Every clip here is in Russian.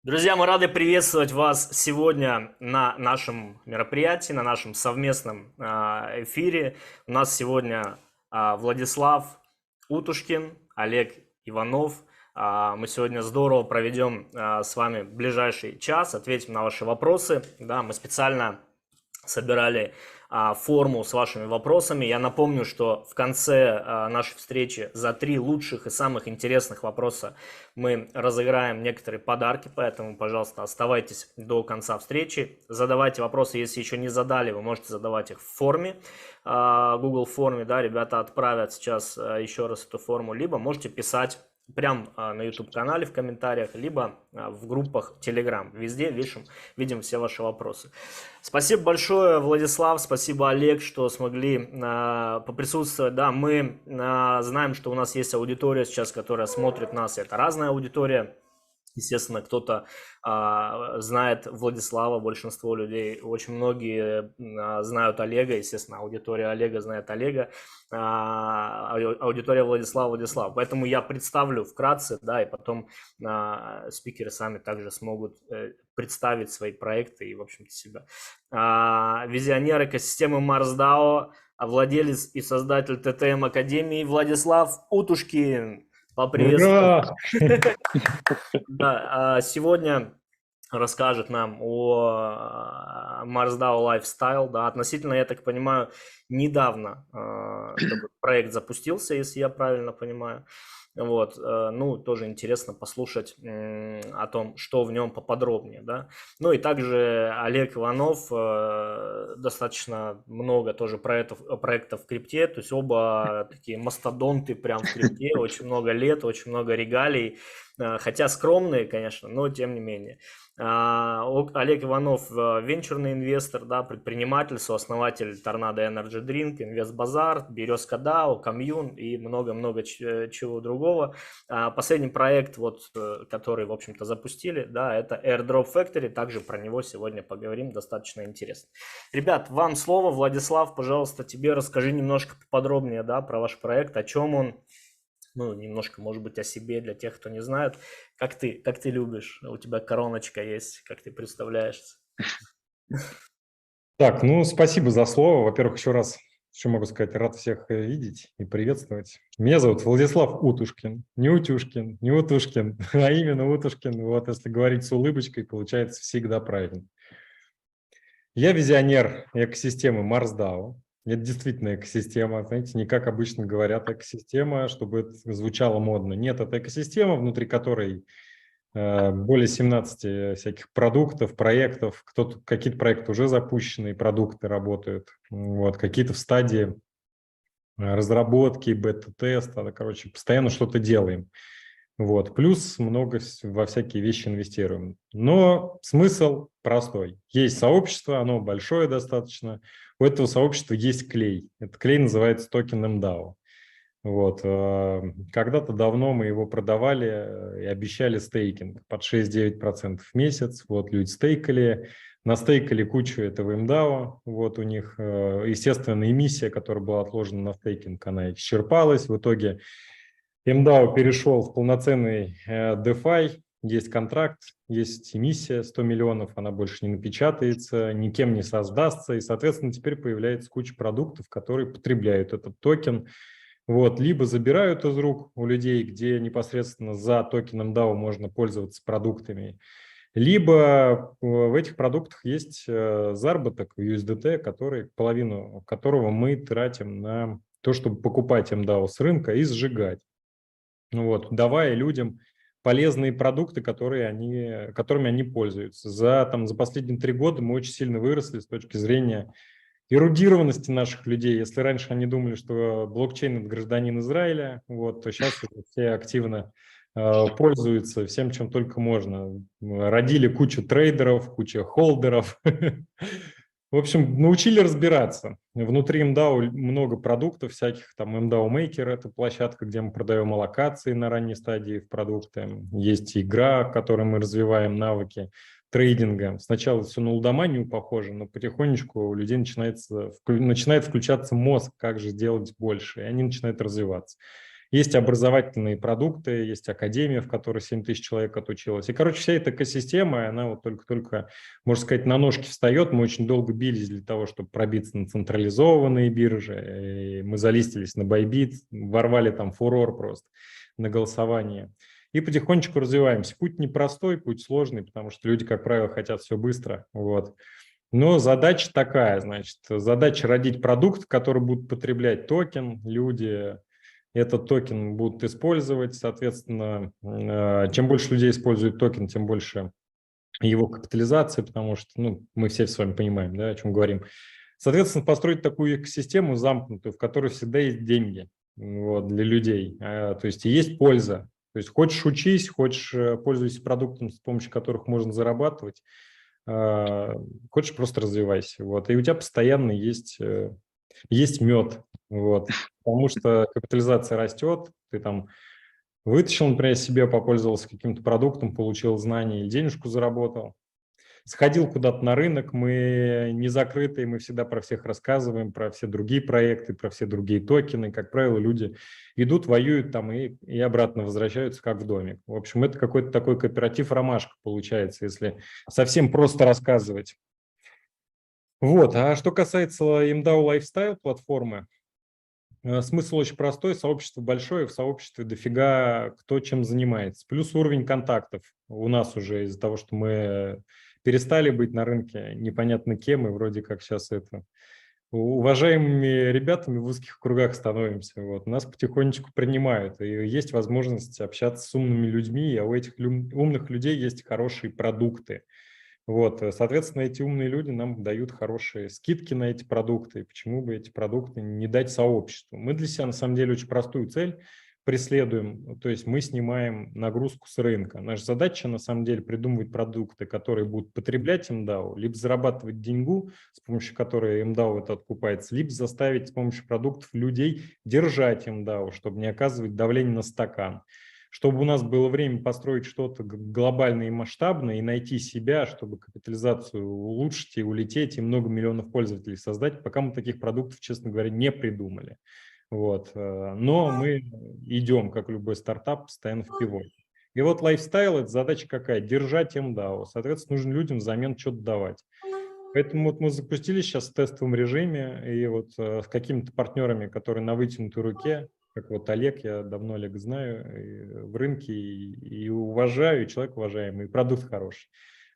Друзья, мы рады приветствовать вас сегодня на нашем мероприятии, на нашем совместном эфире. У нас сегодня Владислав Утушкин, Олег Иванов. Мы сегодня здорово проведем с вами ближайший час, ответим на ваши вопросы. Да, мы специально собирали форму с вашими вопросами. Я напомню, что в конце нашей встречи за 3 лучших и самых интересных вопроса мы разыграем некоторые подарки, поэтому, пожалуйста, оставайтесь до конца встречи. Задавайте вопросы, если еще не задали, вы можете задавать их в форме, Google форме, да, ребята отправят сейчас еще раз эту форму, либо можете писать прям на YouTube-канале в комментариях, либо в группах Telegram. Везде видим все ваши вопросы. Спасибо большое, Владислав, спасибо, Олег, что смогли поприсутствовать. Да, мы знаем, что у нас есть аудитория сейчас, которая смотрит нас. Это разная аудитория. Естественно, кто-то знает Владислава, большинство людей, очень многие знают Олега, естественно, аудитория Олега знает Олега, аудитория Владислава. Поэтому я представлю вкратце, да, и потом спикеры сами также смогут представить свои проекты и, в общем-то, себя. Визионер экосистемы MarsDAO, владелец и создатель ТТМ Академии Владислав Утушкин. Поприветствую. Ура! Да, сегодня расскажет нам о MarsDAO Lifestyle. Да, относительно, я так понимаю, недавно такой проект запустился, если я правильно понимаю. Вот, ну, тоже интересно послушать о том, что в нем поподробнее, да. Ну и также Олег Иванов, достаточно много тоже проектов в крипте, то есть оба такие мастодонты прям в крипте, очень много лет, очень много регалий, хотя скромные, конечно, но тем не менее. Олег Иванов венчурный инвестор, да, предприниматель, сооснователь Tornado Energy Drink, Инвестбазар, Березка DAO, Комьюн и много-много чего другого. Последний проект, вот, который, в общем-то, запустили, да, это Airdrop Factory, также про него сегодня поговорим, достаточно интересно. Ребят, вам слово. Владислав, пожалуйста, тебе расскажи немножко поподробнее, да, про ваш проект, о чем он. Ну, немножко, может быть, о себе для тех, кто не знает. Как ты любишь? У тебя короночка есть, как ты представляешься? Так, ну, спасибо за слово. Во-первых, еще раз, что могу сказать, рад всех видеть и приветствовать. Меня зовут Владислав Утушкин. Не Утюшкин, не Утушкин, а именно Утушкин. Вот, если говорить с улыбочкой, получается всегда правильно. Я визионер экосистемы MarsDAO. Это действительно экосистема, знаете, не как обычно говорят экосистема, чтобы это звучало модно. Нет, это экосистема, внутри которой более 17 всяких продуктов, проектов. Какие-то проекты уже запущены, продукты работают, вот, какие-то в стадии разработки, бета-теста. Короче, постоянно что-то делаем. Вот. Плюс много во всякие вещи инвестируем. Но смысл простой. Есть сообщество, оно большое достаточно. У этого сообщества есть клей. Этот клей называется токен MDAO. Вот. Когда-то давно мы его продавали и обещали стейкинг под 6-9% в месяц. Вот люди стейкали, настейкали кучу этого MDAO. Вот у них, естественно, эмиссия, которая была отложена на стейкинг, она исчерпалась. В итоге MDAO перешел в полноценный DeFi. Есть контракт, есть эмиссия 100 миллионов, она больше не напечатается, никем не создастся. И, соответственно, теперь появляется куча продуктов, которые потребляют этот токен. Вот, либо забирают из рук у людей, где непосредственно за токеном DAO можно пользоваться продуктами, либо в этих продуктах есть заработок в USDT, половину которого мы тратим на то, чтобы покупать MDAO с рынка и сжигать. Вот, давая людям полезные продукты, которыми они пользуются. За последние 3 года мы очень сильно выросли с точки зрения эрудированности наших людей. Если раньше они думали, что блокчейн – это гражданин Израиля, вот, то сейчас все активно пользуются всем, чем только можно. Родили кучу трейдеров, кучу холдеров. В общем, научили разбираться. Внутри MDAO много продуктов всяких, там MDAO Maker – это площадка, где мы продаем аллокации на ранней стадии в продукты. Есть игра, в которой мы развиваем навыки трейдинга. Сначала все на лудоманию похоже, но потихонечку у людей начинает включаться мозг, как же сделать больше, и они начинают развиваться. Есть образовательные продукты, есть академия, в которой 7 тысяч человек отучилось. И, короче, вся эта экосистема, она вот только-только, можно сказать, на ножки встает. Мы очень долго бились для того, чтобы пробиться на централизованные биржи. И мы залистились на Bybit, ворвали там фурор просто на голосование. И потихонечку развиваемся. Путь непростой, путь сложный, потому что люди, как правило, хотят все быстро. Вот. Но задача такая, значит, задача родить продукт, который будут потреблять токен, люди этот токен будут использовать, соответственно, чем больше людей используют токен, тем больше его капитализация, потому что, ну, мы все с вами понимаем, да, о чем говорим. Соответственно, построить такую экосистему замкнутую, в которой всегда есть деньги, вот, для людей, то есть есть польза. То есть хочешь учись, хочешь пользуйся продуктом, с помощью которых можно зарабатывать, хочешь просто развивайся. Вот, и у тебя постоянно есть мед, вот, потому что капитализация растет, ты там вытащил, например, себе, попользовался каким-то продуктом, получил знания или денежку заработал. Сходил куда-то на рынок, мы не закрытые, мы всегда про всех рассказываем, про все другие проекты, про все другие токены. Как правило, люди идут, воюют там и обратно возвращаются, как в домик. В общем, это какой-то такой кооператив «Ромашка» получается, если совсем просто рассказывать. Вот, а что касается MDAO Lifestyle платформы, смысл очень простой, сообщество большое, в сообществе дофига кто чем занимается. Плюс уровень контактов у нас уже из-за того, что мы перестали быть на рынке непонятно кем, и вроде как сейчас это уважаемыми ребятами в узких кругах становимся. Вот. Нас потихонечку принимают, и есть возможность общаться с умными людьми, а у этих умных людей есть хорошие продукты. Вот, соответственно, эти умные люди нам дают хорошие скидки на эти продукты. И почему бы эти продукты не дать сообществу? Мы для себя, на самом деле, очень простую цель преследуем. То есть мы снимаем нагрузку с рынка. Наша задача, на самом деле, придумывать продукты, которые будут потреблять МДАО, либо зарабатывать деньгу, с помощью которой МДАО это откупается, либо заставить с помощью продуктов людей держать МДАО, чтобы не оказывать давление на стакан. Чтобы у нас было время построить что-то глобальное и масштабное и найти себя, чтобы капитализацию улучшить и улететь, и много миллионов пользователей создать, пока мы таких продуктов, честно говоря, не придумали. Вот. Но мы идем, как любой стартап, постоянно в пивот. И вот лайфстайл – это задача какая? Держать МДАО. Соответственно, нужно людям взамен что-то давать. Поэтому вот мы запустились сейчас в тестовом режиме, и вот с какими-то партнерами, которые на вытянутой руке, как вот Олег, я давно Олега знаю, и в рынке, и уважаю, и человек уважаемый, и продукт хороший,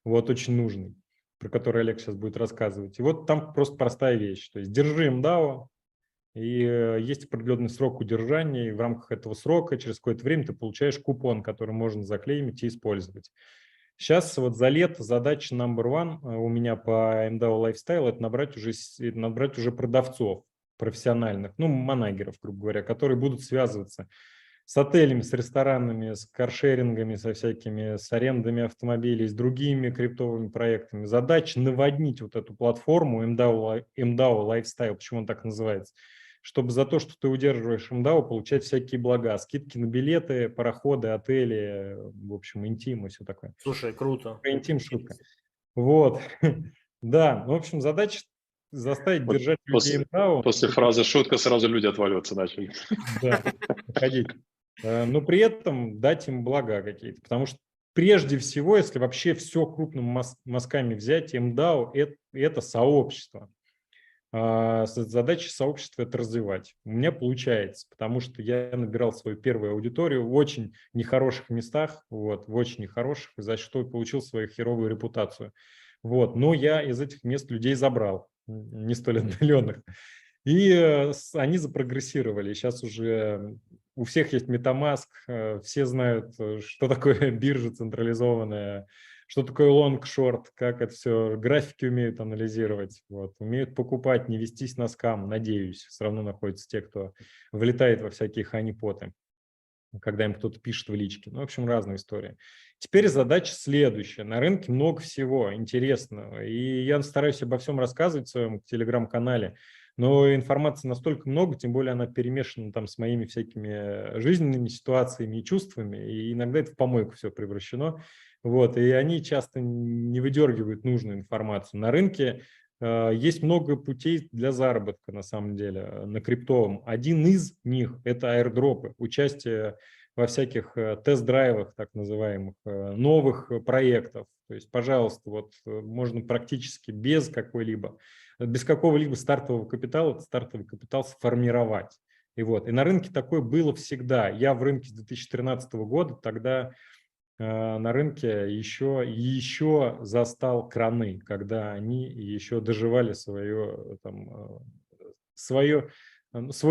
вот очень нужный, про который Олег сейчас будет рассказывать. И вот там просто простая вещь, то есть держи МДАО, и есть определенный срок удержания, и в рамках этого срока через какое-то время ты получаешь купон, который можно заклеймить и использовать. Сейчас вот за лето задача number one у меня по MDAO Lifestyle – это набрать уже продавцов профессиональных, ну, манагеров, грубо говоря, которые будут связываться с отелями, с ресторанами, с каршерингами, со всякими, с арендами автомобилей, с другими криптовыми проектами. Задача наводнить вот эту платформу MDAO Lifestyle, почему он так называется, чтобы за то, что ты удерживаешь МДАО, получать всякие блага, скидки на билеты, пароходы, отели, в общем, интим и все такое. Слушай, круто. Про интим шутка. Вот, да, в общем, задача заставить Вот держать людей МДАО. после фразы «шутка» сразу люди отваливаться начали. Да, уходить. Но при этом дать им блага какие-то, потому что прежде всего, если вообще все крупными мазками взять, МДАО – это сообщество. Задача сообщества – это развивать. У меня получается, потому что я набирал свою первую аудиторию в очень нехороших местах, вот, в очень нехороших, за что получил свою херовую репутацию. Вот, но я из этих мест людей забрал, не столь отдаленных. И они запрогрессировали. Сейчас уже у всех есть MetaMask, все знают, что такое биржа централизованная, что такое лонг-шорт, как это все, графики умеют анализировать, вот, умеют покупать, не вестись на скам, надеюсь. Все равно находятся те, кто влетает во всякие ханипоты, когда им кто-то пишет в личке. Ну, в общем, разные истории. Теперь задача следующая. На рынке много всего интересного, и я стараюсь обо всем рассказывать в своем телеграм-канале, но информации настолько много, тем более она перемешана там с моими всякими жизненными ситуациями и чувствами, и иногда это в помойку все превращено. Вот, и они часто не выдергивают нужную информацию. На рынке Есть много путей для заработка, на самом деле, на криптовом. Один из них – это аирдропы, участие во всяких тест-драйвах, так называемых, новых проектов. То есть, пожалуйста, вот можно практически без какого-либо стартового капитала этот стартовый капитал сформировать. И на рынке такое было всегда. Я в рынке с 2013 года, тогда на рынке еще застал краны, когда они еще доживали свой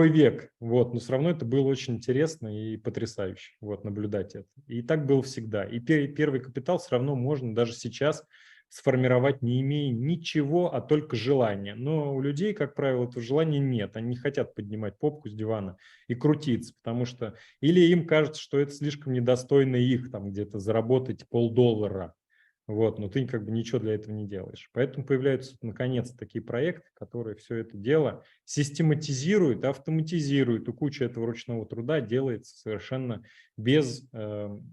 век. Но все равно это было очень интересно и потрясающе наблюдать это. И так было всегда. И первый капитал все равно можно даже сейчас сформировать, не имея ничего, а только желание. Но у людей, как правило, этого желания нет. Они не хотят поднимать попку с дивана и крутиться, потому что или им кажется, что это слишком недостойно их там где-то заработать $0,50. Но ты ничего для этого не делаешь. Поэтому появляются наконец такие проекты, которые все это дело систематизируют, автоматизируют, и куча этого ручного труда делается совершенно без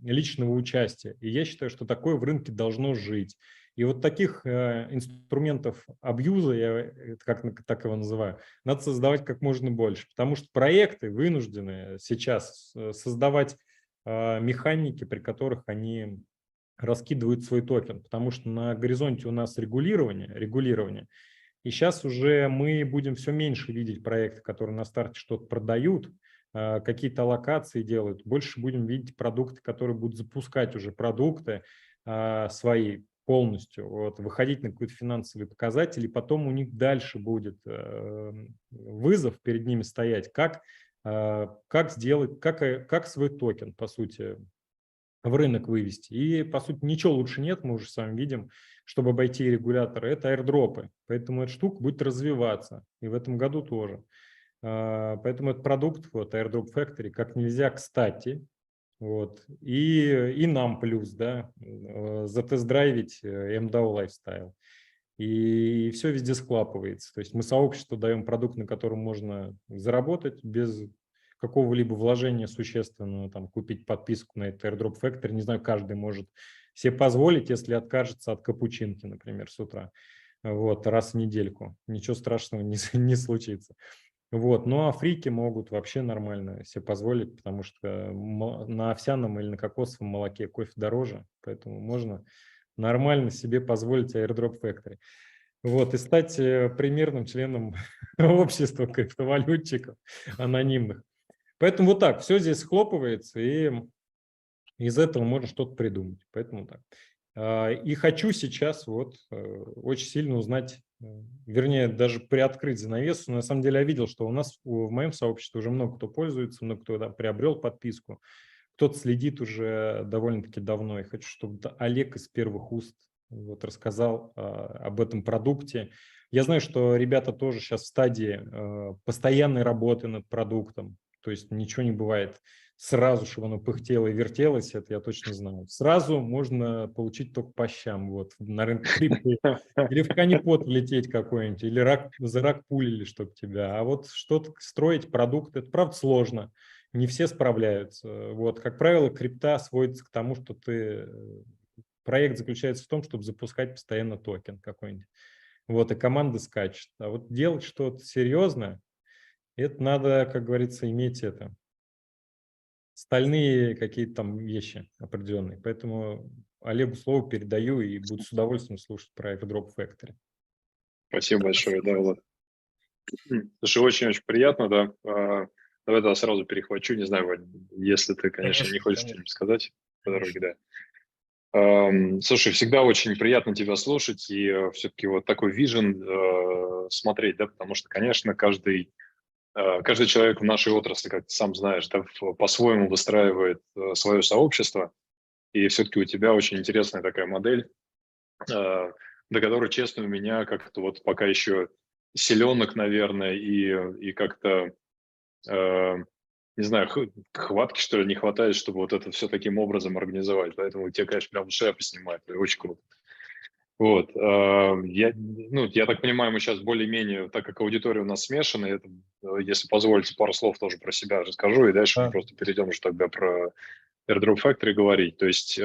личного участия. И я считаю, что такое в рынке должно жить. И таких инструментов абьюза, я так его называю, надо создавать как можно больше, потому что проекты вынуждены сейчас создавать механики, при которых они раскидывают свой токен, потому что на горизонте у нас регулирование, и сейчас уже мы будем все меньше видеть проекты, которые на старте что-то продают, какие-то аллокации делают, больше будем видеть продукты, которые будут запускать уже продукты свои полностью, выходить на какой-то финансовый показатель, и потом у них дальше будет вызов перед ними стоять, как сделать, как свой токен, по сути, в рынок вывести. И, по сути, ничего лучше нет, мы уже с вами видим, чтобы обойти регуляторы, это аирдропы. Поэтому эта штука будет развиваться, и в этом году тоже. Поэтому этот продукт, Airdrop Factory, как нельзя кстати, и нам плюс, да, затест-драйвить MDAO Lifestyle. И все везде склапывается. То есть мы сообществу даем продукт, на котором можно заработать без какого-либо вложения существенного, там, купить подписку на этот Airdrop Factory. Не знаю, каждый может себе позволить, если откажется от капучинки, например, с утра, раз в недельку. Ничего страшного не случится. Ну а фрики могут вообще нормально себе позволить, потому что на овсяном или на кокосовом молоке кофе дороже, поэтому можно нормально себе позволить Airdrop Factory. И стать примерным членом общества криптовалютчиков анонимных. Поэтому так, все здесь схлопывается, и из этого можно что-то придумать. Поэтому так. И хочу сейчас очень сильно узнать, вернее, даже приоткрыть занавесу. На самом деле я видел, что у нас в моем сообществе уже много кто пользуется, много кто приобрел подписку, кто-то следит уже довольно-таки давно. И хочу, чтобы Олег из первых уст рассказал об этом продукте. Я знаю, что ребята тоже сейчас в стадии постоянной работы над продуктом, то есть ничего не бывает сразу, чтобы оно пыхтело и вертелось, это я точно знаю. Сразу можно получить только по щам на рынке крипты. Или в канипот влететь какой-нибудь, или за рак пулили, чтобы тебя. А что-то строить, продукт, это правда сложно. Не все справляются. Как правило, крипта сводится к тому, что проект заключается в том, чтобы запускать постоянно токен какой-нибудь. И команда скачет. А делать что-то серьезное, это надо, как говорится, иметь стальные какие-то там вещи определенные. Поэтому Олегу слово передаю и буду с удовольствием слушать про Airdrop Factory. Спасибо большое, да, Влад. Слушай, очень-очень приятно, да. Давай тогда сразу перехвачу, не знаю, Вань, если ты, конечно, не хочешь что-нибудь сказать по дороге, да. Слушай, всегда очень приятно тебя слушать и все-таки такой вижен смотреть, да, потому что, конечно, каждый человек в нашей отрасли, как ты сам знаешь, да, по-своему выстраивает свое сообщество, и все-таки у тебя очень интересная такая модель, до которой, честно, у меня как-то пока еще селенок, наверное, и как-то, не знаю, хватки, что ли, не хватает, чтобы это все таким образом организовать. Поэтому тебе, конечно, прям шляпу снимает, это очень круто. Я так понимаю, мы сейчас более-менее, так как аудитория у нас смешанная, если позволите, пару слов тоже про себя расскажу, и дальше мы просто перейдем уже тогда про Airdrop Factory говорить. То есть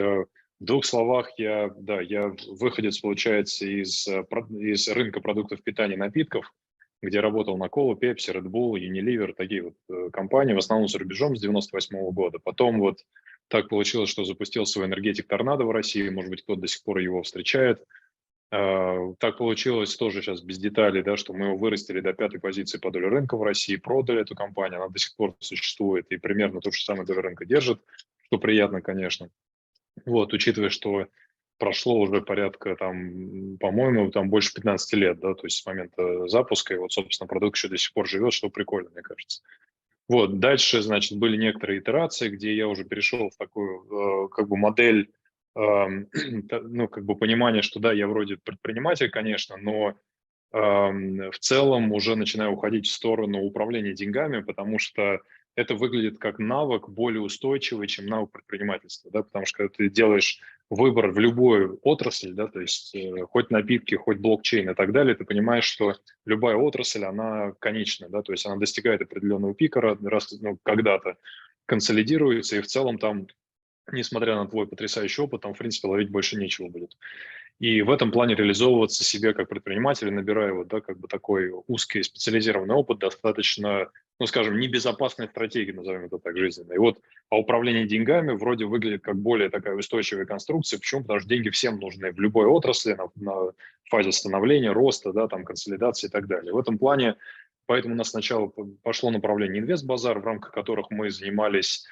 В двух словах, я выходец, получается, из рынка продуктов питания и напитков, где работал на Cola, Pepsi, Red Bull, Unilever, такие вот компании, в основном за рубежом с 98 года. Потом вот так получилось, что запустил свой энергетик Торнадо в России, может быть, кто-то до сих пор его встречает. Так получилось тоже сейчас без деталей, да, что мы его вырастили до 5-й позиции по доле рынка в России, продали эту компанию, она до сих пор существует и примерно ту же самую долю рынка держит, что приятно, конечно. Вот, учитывая, что прошло уже порядка, там, по-моему, там больше 15 лет, да, то есть с момента запуска, и вот, собственно, продукт еще до сих пор живет, что прикольно, мне кажется. Вот, дальше, значит, были некоторые итерации, где я уже перешел в такую, как бы, модель, ну, как бы, понимания, что да, я вроде предприниматель, конечно, но в целом уже начинаю уходить в сторону управления деньгами, потому что это выглядит как навык более устойчивый, чем навык предпринимательства, да, потому что когда ты делаешь выбор в любую отрасль, да, то есть хоть напитки, хоть блокчейн и так далее, ты понимаешь, что любая отрасль, она конечна, да, то есть она достигает определенного пика, ну, когда-то консолидируется, и в целом там, несмотря на твой потрясающий опыт, там, в принципе, ловить больше нечего будет. И в этом плане реализовываться себе как предприниматель, набирая вот, да, как бы такой узкий специализированный опыт, достаточно, ну, скажем, небезопасной стратегии, назовем это так, жизненно. И вот, а управление деньгами вроде выглядит как более такая устойчивая конструкция. Почему? Потому что деньги всем нужны в любой отрасли, на фазе становления, роста, да, там, консолидации и так далее. В этом плане, поэтому у нас сначала пошло направление инвестбазар, в рамках которых мы занимались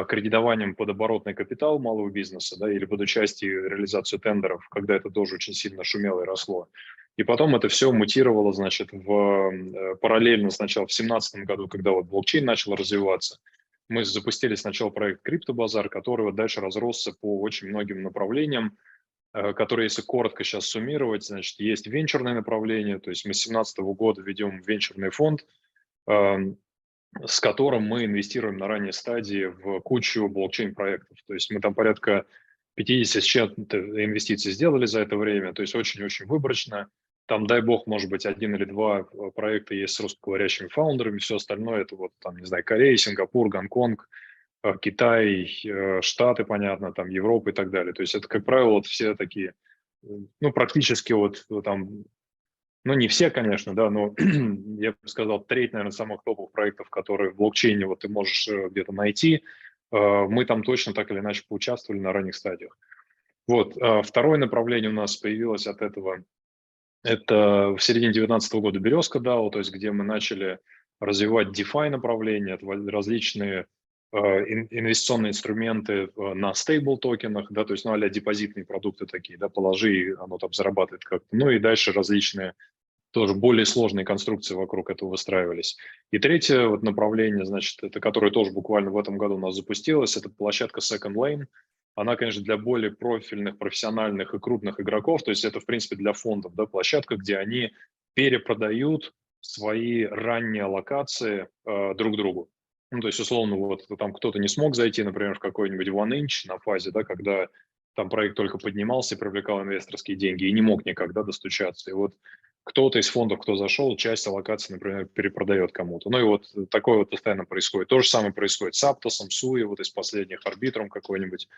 кредитованием под оборотный капитал малого бизнеса, да, или под участие и реализацию тендеров, когда это тоже очень сильно шумело и росло. И потом это все мутировало, значит, параллельно сначала в 2017 году, когда вот блокчейн начал развиваться, мы запустили сначала проект Криптобазар, который вот дальше разросся по очень многим направлениям, которые, если коротко сейчас суммировать, значит, есть венчурное направление, то есть мы с 2017 года ведем венчурный фонд, с которым мы инвестируем на ранней стадии в кучу блокчейн-проектов. То есть мы там порядка 50 с чем-то инвестиций сделали за это время, то есть очень-очень выборочно. Там, дай бог, может быть, 1 или 2 проекта есть с русскоговорящими фаундерами, все остальное это вот там, не знаю, Корея, Сингапур, Гонконг, Китай, Штаты, понятно, там Европа и так далее. То есть это, как правило, вот все такие, ну, практически вот там, ну, не все, конечно, да, но я бы сказал, треть, наверное, самых топовых проектов, которые в блокчейне вот ты можешь где-то найти, мы там точно так или иначе поучаствовали на ранних стадиях. Вот, второе направление у нас появилось от этого, это в середине 2019 года «Березка» DAO, то есть где мы начали развивать DeFi направления, различные инвестиционные инструменты на стейбл-токенах, да, то есть, ну, а-ля депозитные продукты такие, да, положи, и оно там зарабатывает как-то, ну, и дальше различные тоже более сложные конструкции вокруг этого выстраивались. И третье вот направление, значит, это которое тоже буквально в этом году у нас запустилось, это площадка Second Lane. Она, конечно, для более профильных, профессиональных и крупных игроков, то есть это, в принципе, для фондов, да, площадка, где они перепродают свои ранние аллокации друг другу. Ну, то есть, условно, вот там кто-то не смог зайти, например, в какой-нибудь OneInch на фазе, да, когда там проект только поднимался и привлекал инвесторские деньги и не мог никогда достучаться. И вот кто-то из фондов, кто зашел, часть аллокации, например, перепродает кому-то. Ну и вот такое вот постоянно происходит. То же самое происходит с Аптосом, Суи, вот из последних, Арбитром какой-нибудь.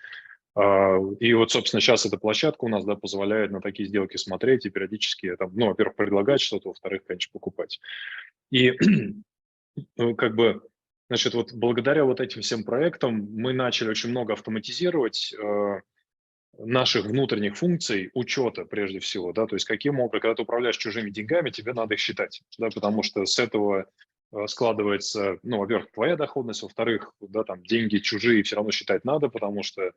И вот, собственно, сейчас эта площадка у нас, да, позволяет на такие сделки смотреть и периодически, там, ну, во-первых, предлагать что-то, во-вторых, конечно, покупать. И как бы, значит, вот благодаря вот этим всем проектам мы начали очень много автоматизировать наших внутренних функций учета прежде всего, да, то есть каким образом, когда ты управляешь чужими деньгами, тебе надо их считать, да, потому что с этого складывается, ну, во-первых, твоя доходность, во-вторых, да, там деньги чужие все равно считать надо, потому что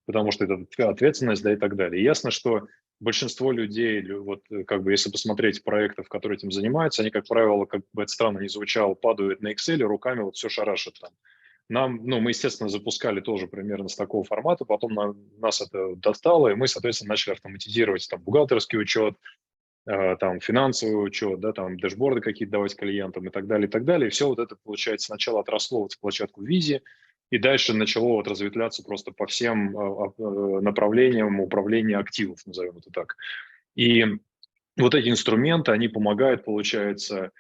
это ответственность, да, и так далее. И ясно, что большинство людей, вот как бы если посмотреть проектов, которые этим занимаются, они, как правило, как бы это странно не звучало, падают на Excel, руками вот все шарашат там. Ну, мы, естественно, запускали тоже примерно с такого формата, потом нас это достало, и мы, соответственно, начали автоматизировать там бухгалтерский учет, там финансовый учет, да, там дэшборды какие-то давать клиентам и так далее, и так далее. И все вот это, получается, сначала отросло вот в площадку Визи, и дальше начало вот разветвляться просто по всем направлениям управления активов, назовем это так. И вот эти инструменты, они помогают, получается,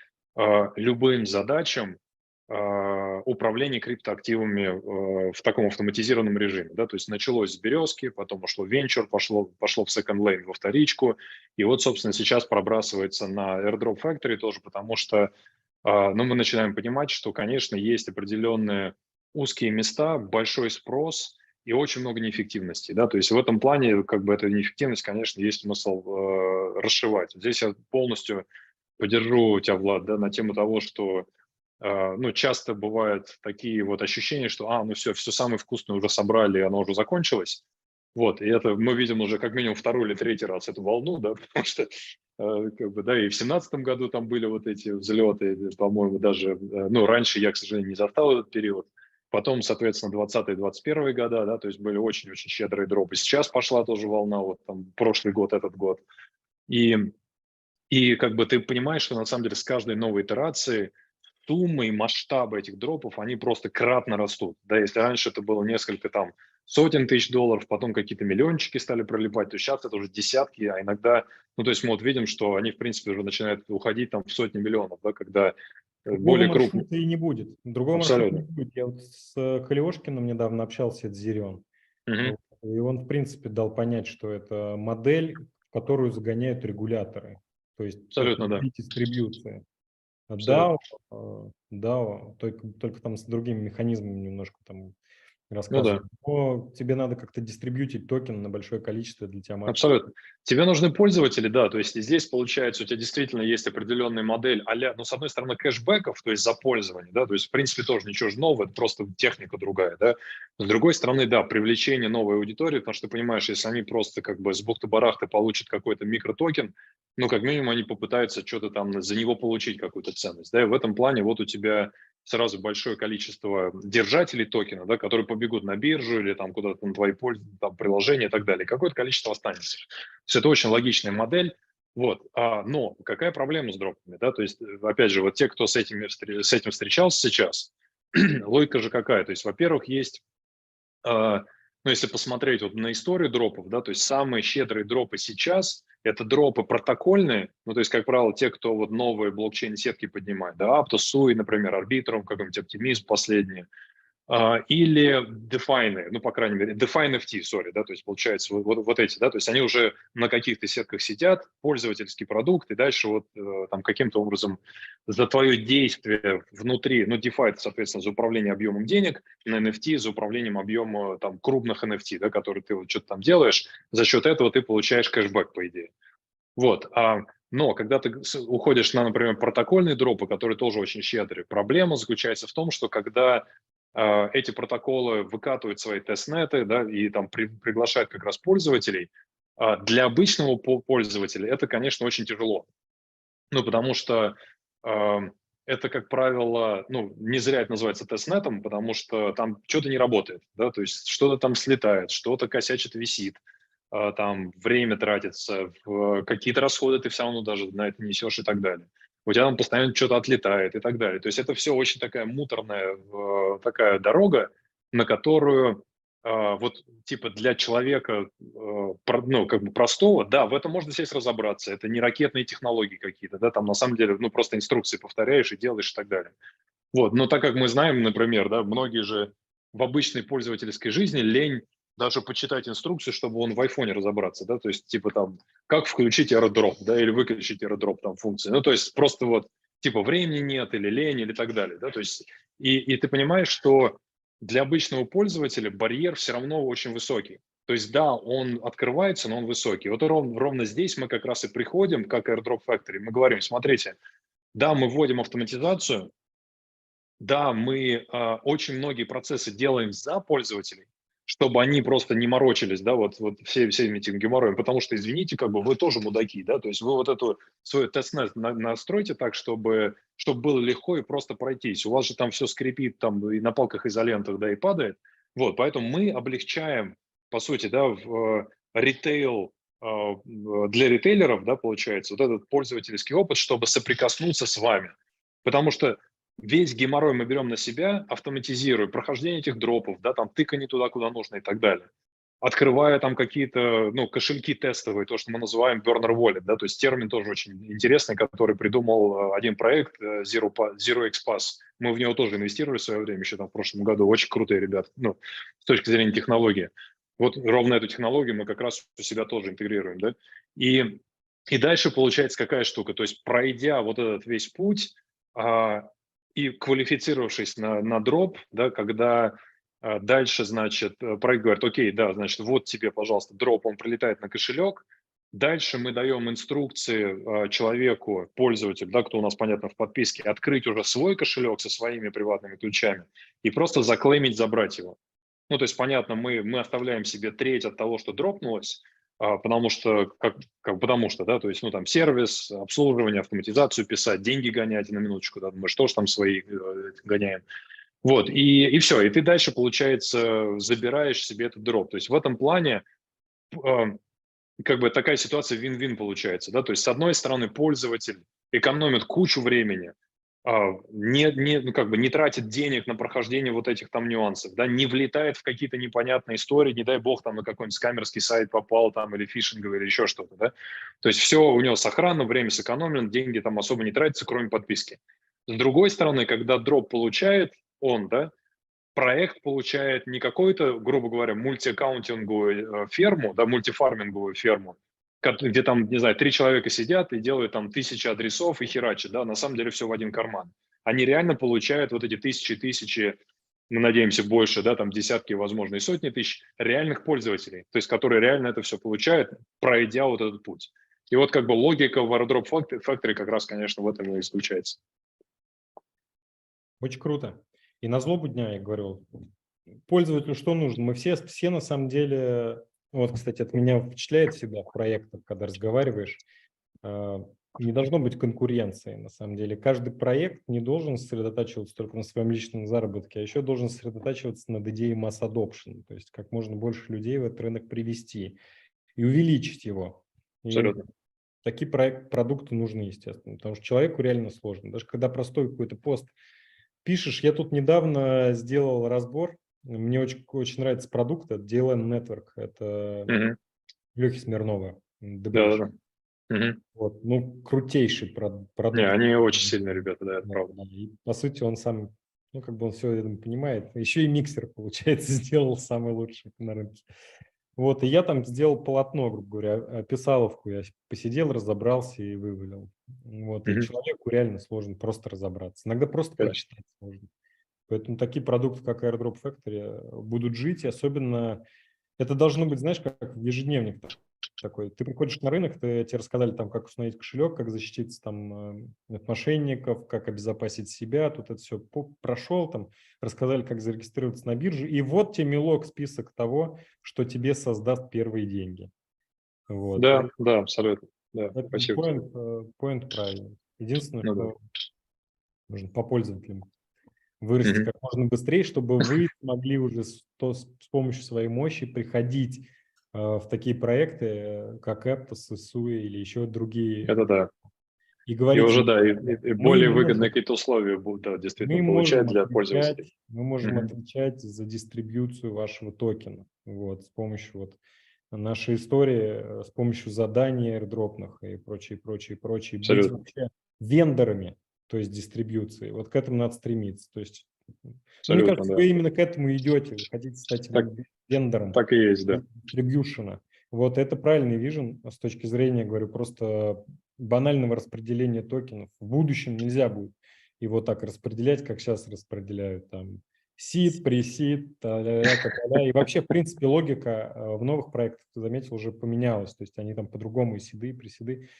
любым задачам управление криптоактивами в таком автоматизированном режиме. Да? То есть началось с березки, потом ушло в венчур, пошло в second lane, во вторичку. И вот, собственно, сейчас пробрасывается на Airdrop Factory тоже, потому что ну, мы начинаем понимать, что, конечно, есть определенные узкие места, большой спрос и очень много неэффективности. Да? То есть в этом плане как бы эту неэффективность, конечно, есть смысл расшивать. Здесь я полностью поддержу тебя, Влад, да, на тему того, что ну, часто бывают такие вот ощущения, что, ну все самое вкусное уже собрали, оно уже закончилось. Вот, и это мы видим уже как минимум второй или третий раз эту волну, да, потому что, как бы, да, и в 2017 году там были вот эти взлеты, по-моему, даже, ну, раньше я, к сожалению, не застал этот период. Потом, соответственно, 20-21 года, да, то есть были очень-очень щедрые дропы. Сейчас пошла тоже волна, вот там прошлый год, этот год. И как бы ты понимаешь, что на самом деле с каждой новой итерацией суммы и масштабы этих дропов, они просто кратно растут. Да, если раньше это было несколько там сотен тысяч долларов, потом какие-то миллиончики стали пролипать, то сейчас это уже десятки, а иногда, ну, то есть мы вот видим, что они, в принципе, уже начинают уходить там в сотни миллионов, да, когда Другого более крупные. маршрута и не будет. Другого маршрута не Абсолютно. будет. Я вот с Халешкиным недавно общался, это Зирион. Мгм. И он, в принципе, дал понять, что это модель, в которую загоняют регуляторы. То есть это Абсолютно, да. дистрибьюция. Абсолютно. DAO, только там с другими механизмами немножко там Ну да. рассказывают. Но тебе надо как-то дистрибьютить токен на большое количество, для тебя маркет. Абсолютно. Тебе нужны пользователи, да, то есть здесь, получается, у тебя действительно есть определенная модель а-ля, ну, с одной стороны, кэшбэков, то есть за пользование, да, то есть, в принципе, тоже ничего же нового, это просто техника другая, да. С другой стороны, да, привлечение новой аудитории, потому что ты понимаешь, если они просто как бы с бухты-барахты получат какой-то микротокен, ну, как минимум, они попытаются что-то там за него получить какую-то ценность, да, и в этом плане вот у тебя сразу большое количество держателей токена, да, которые побегут на биржу или там куда-то на твои там, приложения и так далее. Какое-то количество останется. То есть это очень логичная модель. Вот. Но какая проблема с дропами? Да? То есть, опять же, вот те, кто с этим встречался сейчас, логика же какая? То есть, во-первых, есть, ну, если посмотреть вот на историю дропов, да, то есть самые щедрые дропы сейчас – это дропы протокольные, ну, то есть, как правило, те, кто вот новые блокчейн-сетки поднимает, да, Aptos, Sui, например, Arbitrum, какой-нибудь Optimism последний, или DeFi, ну, по крайней мере, DeFi NFT, sorry, да, то есть, получается, вот эти, да, то есть они уже на каких-то сетках сидят, пользовательский продукт, и дальше вот там каким-то образом за твое действие внутри, ну, DeFi, это, соответственно, за управление объемом денег, на NFT за управлением объема там крупных NFT, да, которые ты вот что-то там делаешь, за счет этого ты получаешь кэшбэк, по идее. Вот, но когда ты уходишь на, например, протокольные дропы, которые тоже очень щедрые, проблема заключается в том, что когда эти протоколы выкатывают свои тестнеты, да, и там приглашают как раз пользователей, для обычного пользователя это, конечно, очень тяжело. Ну, потому что это, как правило, ну, не зря это называется тестнетом, потому что там что-то не работает, да, то есть что-то там слетает, что-то косячит, висит, там время тратится, какие-то расходы ты все равно даже на это несешь и так далее. У тебя там постоянно что-то отлетает и так далее. То есть это все очень такая муторная такая дорога, на которую вот типа для человека, ну, как бы простого, да, в этом можно здесь разобраться. Это не ракетные технологии какие-то, да, там на самом деле, ну, просто инструкции повторяешь и делаешь и так далее. Вот, но так как мы знаем, например, да, многие же в обычной пользовательской жизни лень даже почитать инструкцию, чтобы он в айфоне разобраться, да, то есть типа там, как включить AirDrop, да, или выключить AirDrop там функции, ну, то есть просто вот типа времени нет или лень или так далее, да, то есть и ты понимаешь, что для обычного пользователя барьер все равно очень высокий. То есть да, он открывается, но он высокий. Вот ровно здесь мы как раз и приходим, как AirDrop Factory, мы говорим, смотрите, да, мы вводим автоматизацию, да, мы очень многие процессы делаем за пользователей, чтобы они просто не морочились, да, вот всем этим геморроем, потому что, извините, как бы вы тоже мудаки, да, то есть вы вот эту свой тестнет настройте так, чтобы было легко и просто пройтись. У вас же там все скрипит там и на палках изолентах, да, и падает. Вот, поэтому мы облегчаем, по сути, да, в ритейл, для ритейлеров, да, получается, вот этот пользовательский опыт, чтобы соприкоснуться с вами. Потому что весь геморрой мы берем на себя, автоматизируя прохождение этих дропов, да, там тыкание туда, куда нужно и так далее. открывая там какие-то, ну, кошельки тестовые, то, что мы называем burner wallet, да, то есть термин тоже очень интересный, который придумал один проект Zero X Pass. Мы в него тоже инвестировали в свое время, еще там в прошлом году. Очень крутые ребята, ну, с точки зрения технологии. Вот ровно эту технологию мы как раз у себя тоже интегрируем, да. И дальше получается какая штука, то есть пройдя вот этот весь путь и квалифицировавшись на дроп, да, когда дальше, значит, проект говорит, окей, да, значит, вот тебе, пожалуйста, дроп, он прилетает на кошелек. Дальше мы даем инструкции человеку, пользователю, да, кто у нас, понятно, в подписке, открыть уже свой кошелек со своими приватными ключами и просто заклеймить, забрать его. Ну, то есть, понятно, мы оставляем себе треть от того, что дропнулось, потому что, потому что, да, то есть, ну, там, сервис, обслуживание, автоматизацию писать, деньги гонять, на минуточку, да, мы же тоже там свои гоняем. Вот, и все, и ты дальше, получается, забираешь себе этот дроп. То есть в этом плане как бы такая ситуация вин-вин получается, да, то есть с одной стороны пользователь экономит кучу времени, ну, как бы не тратит денег на прохождение вот этих там нюансов, да, не влетает в какие-то непонятные истории, не дай бог там на какой-нибудь скамерский сайт попал там или фишинговый или еще что-то, да, то есть все у него сохранно, время сэкономлено, деньги там особо не тратятся, кроме подписки. С другой стороны, когда дроп получает он, да, проект получает не какую-то, грубо говоря, мультиаккаунтинговую ферму, да, мультифарминговую ферму, где там, не знаю, 3 человека сидят и делают там 1000 адресов и херачат, да, на самом деле все в один карман. Они реально получают вот эти тысячи, мы надеемся, больше, да, там десятки, возможно, и сотни тысяч реальных пользователей, то есть которые реально это все получают, пройдя вот этот путь. И вот как бы логика в Airdrop Factory как раз, конечно, в этом и исключается. Очень круто. И на злобу дня, я говорю, пользователю что нужно? Мы все на самом деле, вот, кстати, от меня впечатляет всегда в проектах, когда разговариваешь, не должно быть конкуренции, на самом деле. Каждый проект не должен сосредотачиваться только на своем личном заработке, а еще должен сосредотачиваться над идеей mass adoption, то есть как можно больше людей в этот рынок привести и увеличить его. И Абсолютно. такие продукты нужны, естественно, потому что человеку реально сложно. Даже когда простой какой-то пост пишешь, я тут недавно сделал разбор, мне очень нравится продукт, это DLN Network, это Лехи Смирнова, ДБшник. Да. Угу. Вот, ну, крутейший продукт. Не, они очень сильные ребята, да, это правда. И, по сути, он сам, ну, как бы он все это понимает. Еще и миксер, получается, сделал самый лучший на рынке. Вот, и я там сделал полотно, грубо говоря, описаловку. Я посидел, разобрался и вывалил. Вот, и человеку реально сложно просто разобраться. Иногда просто прочитать сложно. Поэтому такие продукты, как Airdrop Factory, будут жить. И особенно это должно быть, знаешь, как в ежедневник такой. Ты приходишь на рынок, тебе рассказали, там, как установить кошелек, как защититься там, от мошенников, как обезопасить себя. Тут это все прошел, там, рассказали, как зарегистрироваться на бирже. И вот тебе мелок, список того, что тебе создаст первые деньги. Вот. Да, да, абсолютно. Да, Это спасибо. point правильный. Единственное, Ну, что нужно по пользователям вырастить как можно быстрее, чтобы вы могли уже с помощью своей мощи приходить в такие проекты, как Aptos, SUE или еще другие. это да. И И говорить, уже, да, и более выгодные какие-то условия будут, да, действительно, получать для пользователей. мы можем отвечать за дистрибьюцию вашего токена. Вот, с помощью вот нашей истории, с помощью заданий airdropных и прочее. Быть вообще вендорами, то есть дистрибьюции. Вот к этому надо стремиться. То есть, мне кажется, вы именно к этому идете. Вы хотите стать вендором. Так и есть, да. Дистрибьюшена. Вот это правильный вижен с точки зрения, говорю, просто банального распределения токенов. В будущем нельзя будет его так распределять, как сейчас распределяют там сид, пресид, и вообще, в принципе, логика в новых проектах, ты заметил, уже поменялась. То есть они там по-другому и сиды, и пресиды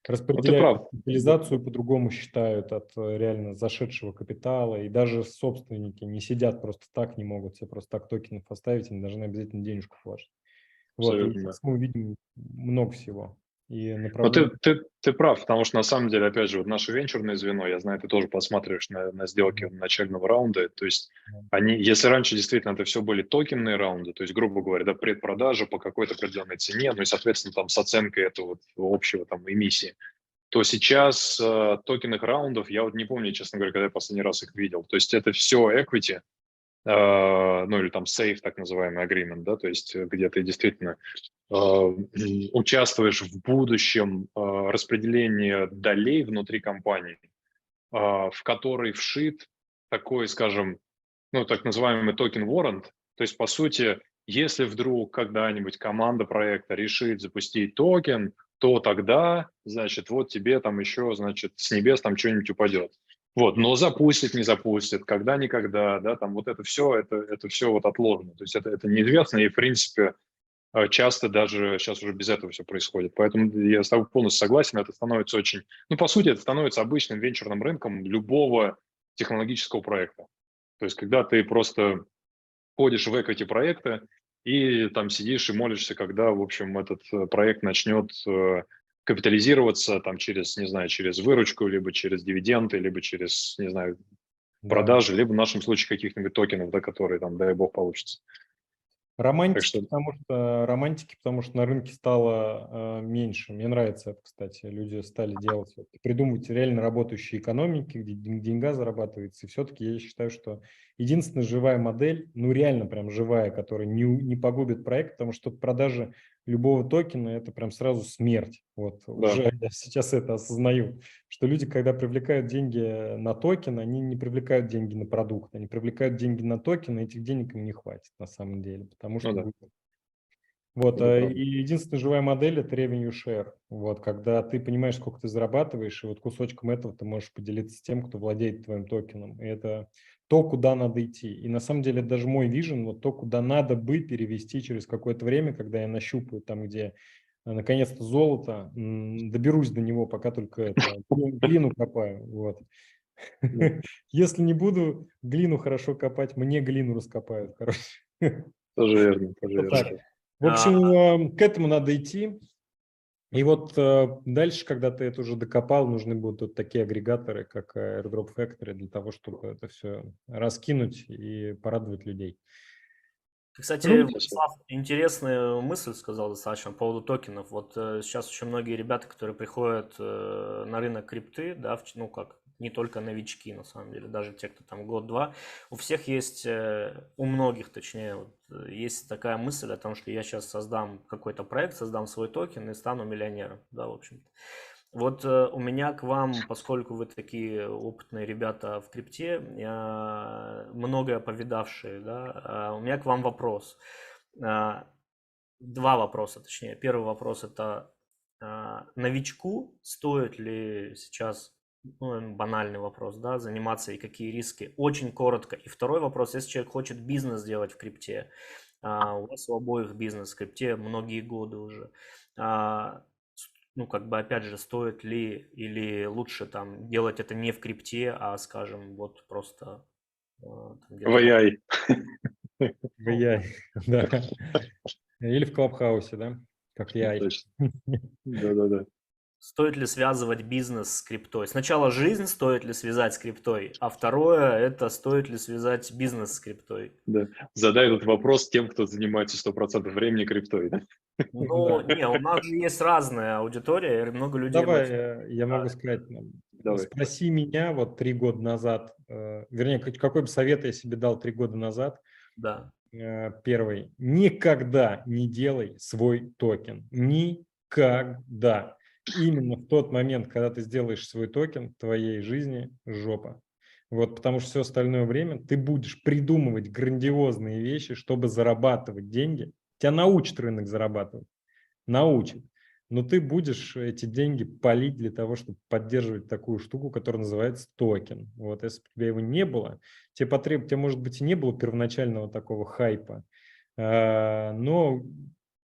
распределяют капитализацию, по-другому считают от реально зашедшего капитала. И даже собственники не сидят просто так, не могут себе просто так токенов оставить, они должны обязательно денежку вложить. Вот, и сейчас мы увидим много всего. И направление... ты прав, потому что на самом деле, опять же, вот наше венчурное звено, я знаю, ты тоже посматриваешь на сделки начального раунда, то есть они, если раньше действительно это все были токенные раунды, то есть, грубо говоря, да, предпродажа по какой-то определенной цене, ну и, соответственно, там с оценкой этого вот общего там эмиссии, то сейчас токенных раундов, я вот не помню, честно говоря, когда я последний раз их видел, то есть это все equity, ну или там safe, так называемый agreement, да, то есть где ты действительно участвуешь в будущем распределении долей внутри компании, в который вшит такой, скажем, ну, так называемый токен warrant. То есть, по сути, если вдруг когда-нибудь команда проекта решит запустить токен, то тогда, значит, вот тебе там еще, значит, с небес там что-нибудь упадет. Вот, но запустит, не запустит, когда-никогда, да, там вот это все вот отложено. То есть это неизвестно, и, в принципе, часто даже сейчас уже без этого все происходит. Поэтому я с тобой полностью согласен, это становится очень... Ну, по сути, это становится обычным венчурным рынком любого технологического проекта. То есть когда ты просто ходишь в эти проекты и там сидишь и молишься, когда, в общем, этот проект начнет капитализироваться там через, не знаю, через выручку, либо через дивиденды, либо через, не знаю, Да. продажи, либо в нашем случае каких-нибудь токенов, да, которые там, дай бог, получится. Так что Романтики, потому что на рынке стало меньше. Мне нравится это, кстати. Люди стали делать, придумывать реально работающие экономики, где деньга зарабатывается. И все-таки я считаю, что единственная живая модель, ну реально прям живая, которая не погубит проект, потому что продажа любого токена – это прям сразу смерть. Вот да, уже я сейчас это осознаю, что люди, когда привлекают деньги на токен, они не привлекают деньги на продукт, они привлекают деньги на токен, и этих денег им не хватит на самом деле, потому ну что да, будет. Вот, это и правда. единственная живая модель – это revenue share. Вот, когда ты понимаешь, сколько ты зарабатываешь, и вот кусочком этого ты можешь поделиться с тем, кто владеет твоим токеном. И это то, куда надо идти. И на самом деле даже мой вижен, вот то, куда надо бы перевести через какое-то время, когда я нащупаю там, где наконец-то золото, доберусь до него, пока только это глину копаю. Вот. Да, Если не буду глину хорошо копать, мне глину раскопают. Короче. тоже верно, тоже Вот так. верно. В общем, к этому надо идти. И вот дальше, когда ты это уже докопал, нужны будут вот такие агрегаторы, как Airdrop Factory, для того, чтобы это все раскинуть и порадовать людей. Кстати, Круто. Спасибо. Владислав, интересную мысль сказал достаточно по поводу токенов. Вот сейчас очень многие ребята, которые приходят на рынок крипты, да, ну как, не только новички, на самом деле, даже те, кто там год-два, у всех есть, у многих, точнее, вот, есть такая мысль о том, что я сейчас создам какой-то проект, создам свой токен и стану миллионером, да, в общем-то. Вот у меня к вам, поскольку вы такие опытные ребята в крипте, многое повидавшие, да, у меня к вам вопрос. А, Два вопроса, точнее. Первый вопрос это новичку стоит ли сейчас, ну, банальный вопрос, да, заниматься и какие риски? Очень коротко. И второй вопрос, если человек хочет бизнес делать в крипте, у вас у обоих бизнес в крипте многие годы уже, ну, как бы, опять же, стоит ли или лучше там делать это не в крипте, а, скажем, вот просто там где-то Ваяй. ну, Яй, да. Или в Клабхаусе, да, как я. Точно. Да-да-да. стоит ли связывать бизнес с криптой? Сначала жизнь стоит ли связать с криптой, а второе это стоит ли связать бизнес с криптой? Да. Задай этот вопрос тем, кто занимается 100% времени криптой. Да? Ну, Да. не, у нас же есть разная аудитория, и много людей Давай, обращаются. я могу сказать, Давай. спроси меня вот 3 года назад, вернее, какой бы совет я себе дал 3 года назад. Да. Первый. Никогда не делай свой токен. Никогда. Именно в тот момент, когда ты сделаешь свой токен, в твоей жизни жопа. Вот, потому что все остальное время ты будешь придумывать грандиозные вещи, чтобы зарабатывать деньги. Тебя научит рынок зарабатывать. Научит. Но ты будешь эти деньги палить для того, чтобы поддерживать такую штуку, которая называется токен. Вот, если бы у тебя его не было, тебе, может быть, и не было первоначального такого хайпа, но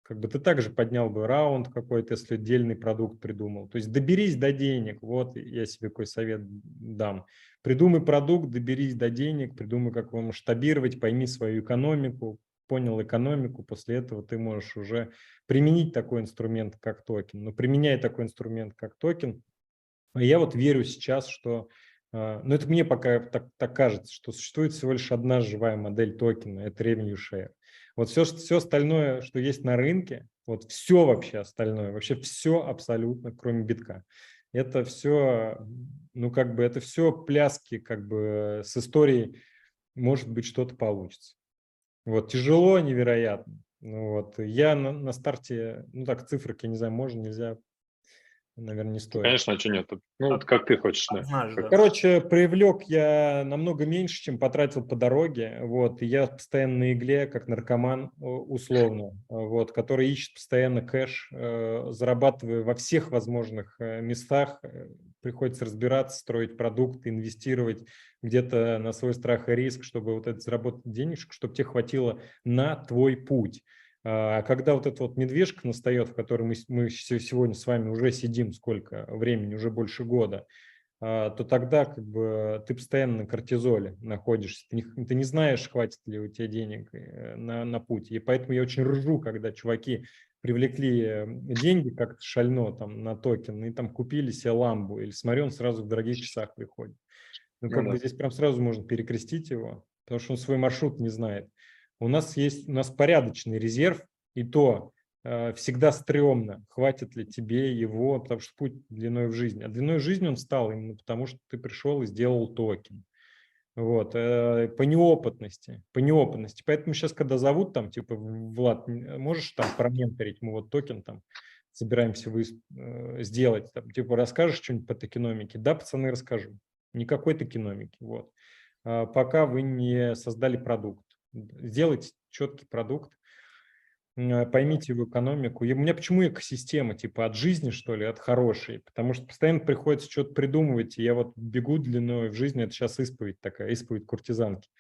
как бы ты также поднял бы раунд какой-то, если отдельный продукт придумал. То есть доберись до денег, вот я себе какой совет дам. Придумай продукт, доберись до денег, придумай, как его масштабировать, пойми свою экономику, понял экономику, после этого ты можешь уже применить такой инструмент, как токен. Но применяя такой инструмент, как токен, я вот верю сейчас, что, ну это мне пока так кажется, что существует всего лишь одна живая модель токена, это revenue share. Вот все остальное, что есть на рынке, вот все вообще остальное, вообще все абсолютно, кроме битка, это все, ну как бы, это все пляски как бы с историей может быть, что-то получится. Вот, тяжело, невероятно. Ну, вот, я на старте, ну так, цифрок, я не знаю, можно, нельзя, наверное, не Ну, стоит. конечно, а что нет? Ну, От- как ты хочешь, да. Знаешь, Как- да. Короче, привлек я намного меньше, чем потратил по дороге, вот, и я постоянно на игле, как наркоман, условно, вот, который ищет постоянно кэш, зарабатывая во всех возможных местах, приходится разбираться, строить продукты, инвестировать где-то на свой страх и риск, чтобы вот это заработать денежку, чтобы тебе хватило на твой путь. А когда вот эта вот медвежка настает, в которой мы сегодня с вами уже сидим, сколько времени, уже больше года, то тогда как бы ты постоянно на кортизоле находишься. Ты не знаешь, хватит ли у тебя денег на путь. И поэтому я очень ржу, когда чуваки привлекли деньги как-то шально там, на токен и там купили себе ламбу. Или смотрю, он сразу в дорогих часах приходит. Ну, Ну как бы да. здесь прям сразу можно перекрестить его, потому что он свой маршрут не знает. У нас порядочный резерв, и то всегда стрёмно, хватит ли тебе его, потому что путь длиной в жизнь. А длиной в жизнь он стал именно потому, что ты пришел и сделал токен. Вот, по неопытности, по неопытности. Поэтому сейчас, когда зовут там, типа, Влад, можешь там променторить, мы вот токен там собираемся сделать, там, типа, расскажешь что-нибудь по токеномике? Да, пацаны, расскажу. Никакой токеномики, вот. Пока вы не создали продукт. Сделайте четкий продукт, поймите его экономику. И у меня почему экосистема, типа от жизни, что ли, от хорошей? Потому что постоянно приходится что-то придумывать, и я вот бегу длиной в жизни, это сейчас исповедь такая, исповедь куртизанки.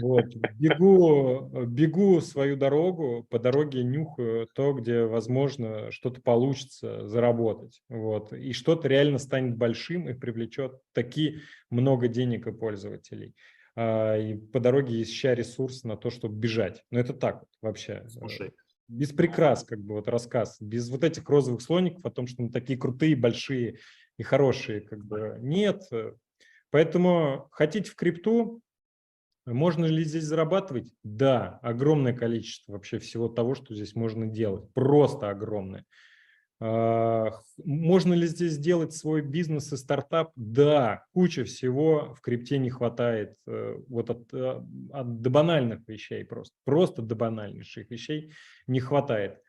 Вот, бегу свою дорогу, по дороге нюхаю то, где, возможно, что-то получится заработать. Вот, и что-то реально станет большим и привлечет таки много денег и пользователей. И по дороге ища ресурс на то, чтобы бежать. Но это так вот вообще. Слушай, Без прикрас, как бы вот рассказ, без вот этих розовых слоников о том, что мы такие крутые, большие и хорошие, как бы нет. Поэтому хотите в крипту, можно ли здесь зарабатывать? Да, огромное количество вообще всего того, что здесь можно делать, просто огромное. Можно ли здесь сделать свой бизнес и стартап? Да, куча всего в крипте не хватает, вот до банальных вещей просто до банальнейших вещей не хватает.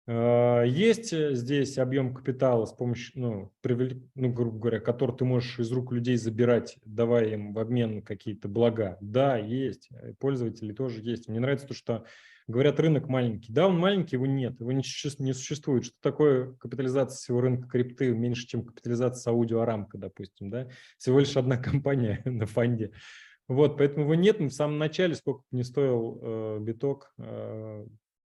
Есть здесь объем капитала, с помощью, грубо говоря, который ты можешь из рук людей забирать, давая им в обмен какие-то блага. Да, есть. Пользователи тоже есть. Мне нравится то, что говорят, рынок маленький. Да, он маленький, его нет, его не существует. Что такое капитализация всего рынка крипты меньше, чем капитализация Саудио Арамко, допустим, да? Всего лишь одна компания на фонде. Вот, поэтому его нет. Мы в самом начале, сколько бы не стоил биток,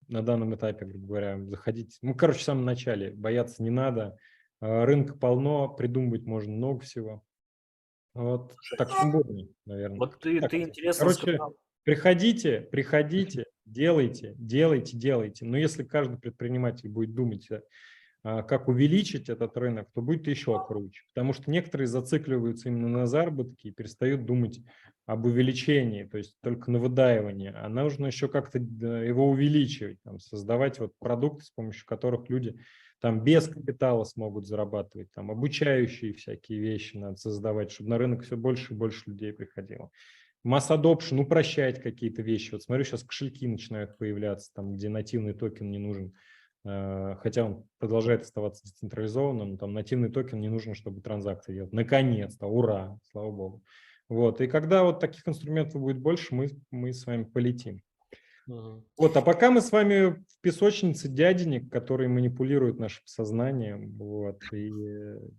на данном этапе, грубо говоря, заходить. Ну, короче, в самом начале бояться не надо. Рынка полно, придумывать можно много всего. Вот так сумбурно, наверное. вот ты, Так, ты интересно короче, сказал. приходите, делайте. Но если каждый предприниматель будет думать, как увеличить этот рынок, то будет еще круче. Потому что некоторые зацикливаются именно на заработке и перестают думать об увеличении, то есть только на выдаивании. А нужно еще как-то его увеличивать, там, создавать вот продукты, с помощью которых люди там без капитала смогут зарабатывать, там обучающие всякие вещи надо создавать, чтобы на рынок все больше и больше людей приходило. Mass adoption, упрощать какие-то вещи. Вот смотрю, сейчас кошельки начинают появляться, там, где нативный токен не нужен. Хотя он продолжает оставаться децентрализованным, там нативный токен не нужно, чтобы транзакции делать. Наконец-то, ура, слава богу. Вот. И когда вот таких инструментов будет больше, мы с вами полетим. Мгм. Вот, а пока мы с вами в песочнице дяденек, которые манипулируют нашим сознанием, вот, и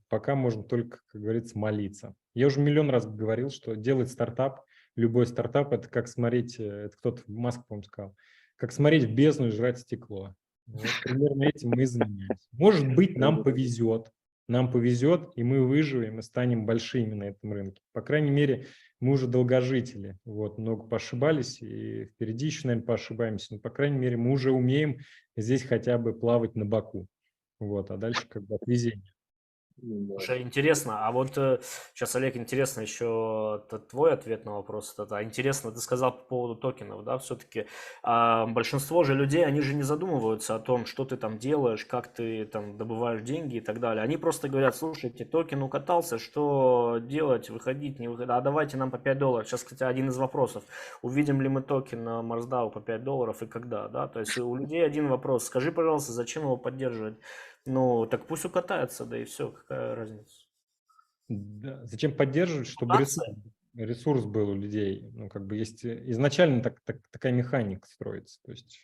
пока можно только, как говорится, молиться. Я уже миллион раз говорил, что делать стартап, любой стартап, это как смотреть, это кто-то Маск, по-моему, сказал, как смотреть в бездну и жрать стекло. Вот, примерно этим мы и занимаемся. Может быть, нам повезет, и мы выживем и станем большими на этом рынке. По крайней мере, мы уже долгожители, вот, много поошибались, и впереди еще, наверное, поошибаемся, но, по крайней мере, мы уже умеем здесь хотя бы плавать на боку, вот, а дальше как бы от везения. Да. Слушай, интересно, а вот сейчас, Олег, интересно еще твой ответ на вопрос. Интересно, ты сказал по поводу токенов, да, все-таки большинство же людей, они же не задумываются о том, что ты там делаешь, как ты там добываешь деньги и так далее. Они просто говорят, слушайте, токен укатался, что делать, выходить, не выходить, а давайте нам по $5. Сейчас, кстати, один из вопросов, увидим ли мы токен на MarsDAO по $5 и когда, да, то есть у людей один вопрос, скажи, пожалуйста, зачем его поддерживать? Ну, так пусть укатается, да и все, какая разница. Да. Зачем поддерживать, чтобы Репутация? ресурс был у людей? Ну, как бы есть изначально такая механика строится. То есть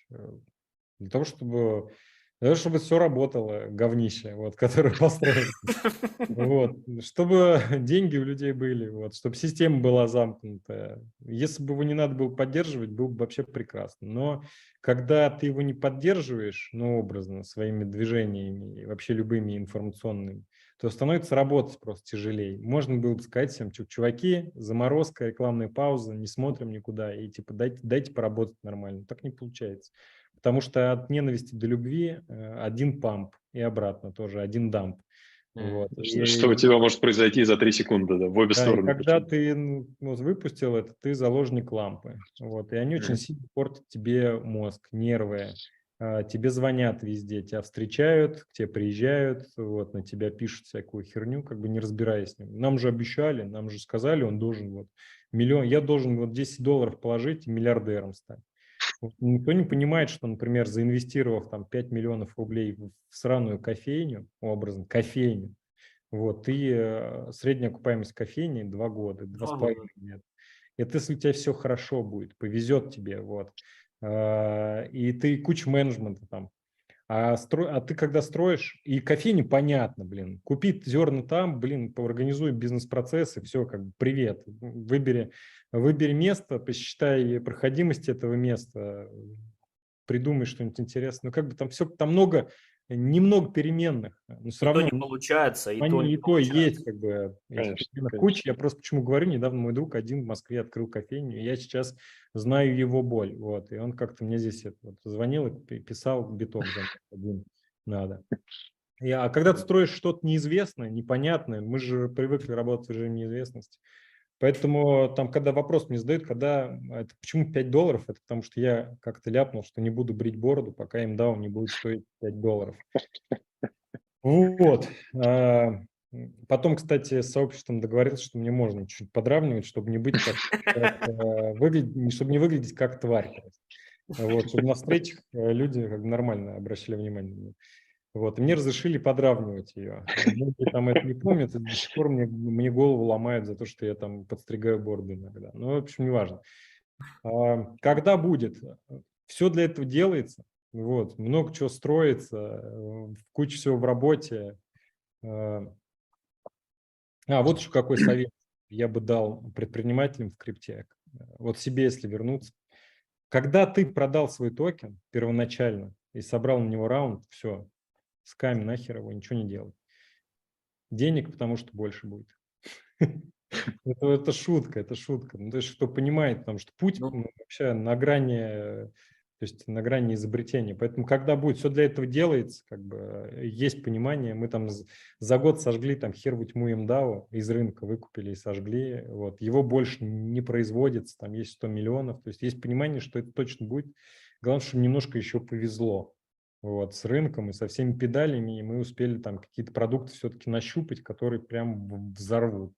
для того, чтобы все работало, говнище, вот, которое построено. Вот, чтобы деньги у людей были, вот, чтобы система была замкнутая. Если бы его не надо было поддерживать, было бы вообще прекрасно. Но когда ты его не поддерживаешь, ну, образно, своими движениями и вообще любыми информационными, то становится работать просто тяжелее. Можно было бы сказать всем, чуваки, заморозка, рекламная пауза, не смотрим никуда, и типа дайте поработать нормально. Так не получается. Потому что от ненависти до любви один памп и обратно тоже один дамп. Вот. Что у тебя может произойти за 3 секунды, да, в обе Да, и стороны. когда Причем. ты выпустил это, ты заложник лампы. Вот, и они очень сильно портят тебе мозг, нервы. Тебе звонят везде, тебя встречают, к тебе приезжают, вот, на тебя пишут всякую херню, как бы не разбираясь с ним. Нам же обещали, нам же сказали, он должен вот миллион, я должен вот $10 положить и миллиардером стать. Вот никто не понимает, что, например, заинвестировав там 5 миллионов рублей в сраную кофейню, образно, кофейню, вот, и средняя окупаемость кофейни 2 года, 2 2,5 года. лет. Это если у тебя все хорошо будет, повезет тебе, вот. И ты куча менеджмента там. А ты когда строишь, и кофейню понятно, блин, купи зерна там, блин, организуй бизнес-процессы, все, как бы, привет. Выбери место, посчитай проходимость этого места, придумай что-нибудь интересное. Ну, как бы там все, там немного переменных, но все И то равно не получается, и то они не и то есть, получается. как бы, этих Конечно, переменных конечно. куча. Я просто почему говорю, недавно мой друг один в Москве открыл кофейню, и я сейчас знаю его боль, вот, и он как-то мне здесь звонил и писал, биток за один надо. А когда ты строишь что-то неизвестное, непонятное, мы же привыкли работать в режиме неизвестности. Поэтому там, когда вопрос мне задают, это почему $5, это потому что я как-то ляпнул, что не буду брить бороду, пока им даун не будет стоить $5. Вот. Потом, кстати, с сообществом договорился, что мне можно чуть подравнивать, чтобы не быть чтобы не выглядеть как тварь. Вот, чтобы на встречах люди как бы нормально обращали внимание на меня. Вот, и мне разрешили подравнивать ее. Многие там это не помнят, и до сих пор мне голову ломают за то, что я там подстригаю бороду иногда. Ну, в общем, неважно. Когда будет? Все для этого делается. Вот, много чего строится, куча всего в работе. Вот еще какой совет я бы дал предпринимателям в крипте. Вот себе, если вернуться. Когда ты продал свой токен первоначально и собрал на него раунд, все, сками нахер его, ничего не делай. Денег, потому что больше будет. Это шутка, это шутка. Ну, то есть, кто понимает, потому что путь Ну, вообще на грани, то есть на грани изобретения. Поэтому, когда будет все для этого делается, как бы есть понимание. Мы там за год сожгли там хер в тьму МДАО, из рынка выкупили и сожгли. Вот. Его больше не производится, там есть 100 миллионов. То есть есть понимание, что это точно будет. Главное, что немножко еще повезло. Вот, с рынком и со всеми педалями, и мы успели там какие-то продукты все-таки нащупать, которые прям взорвут.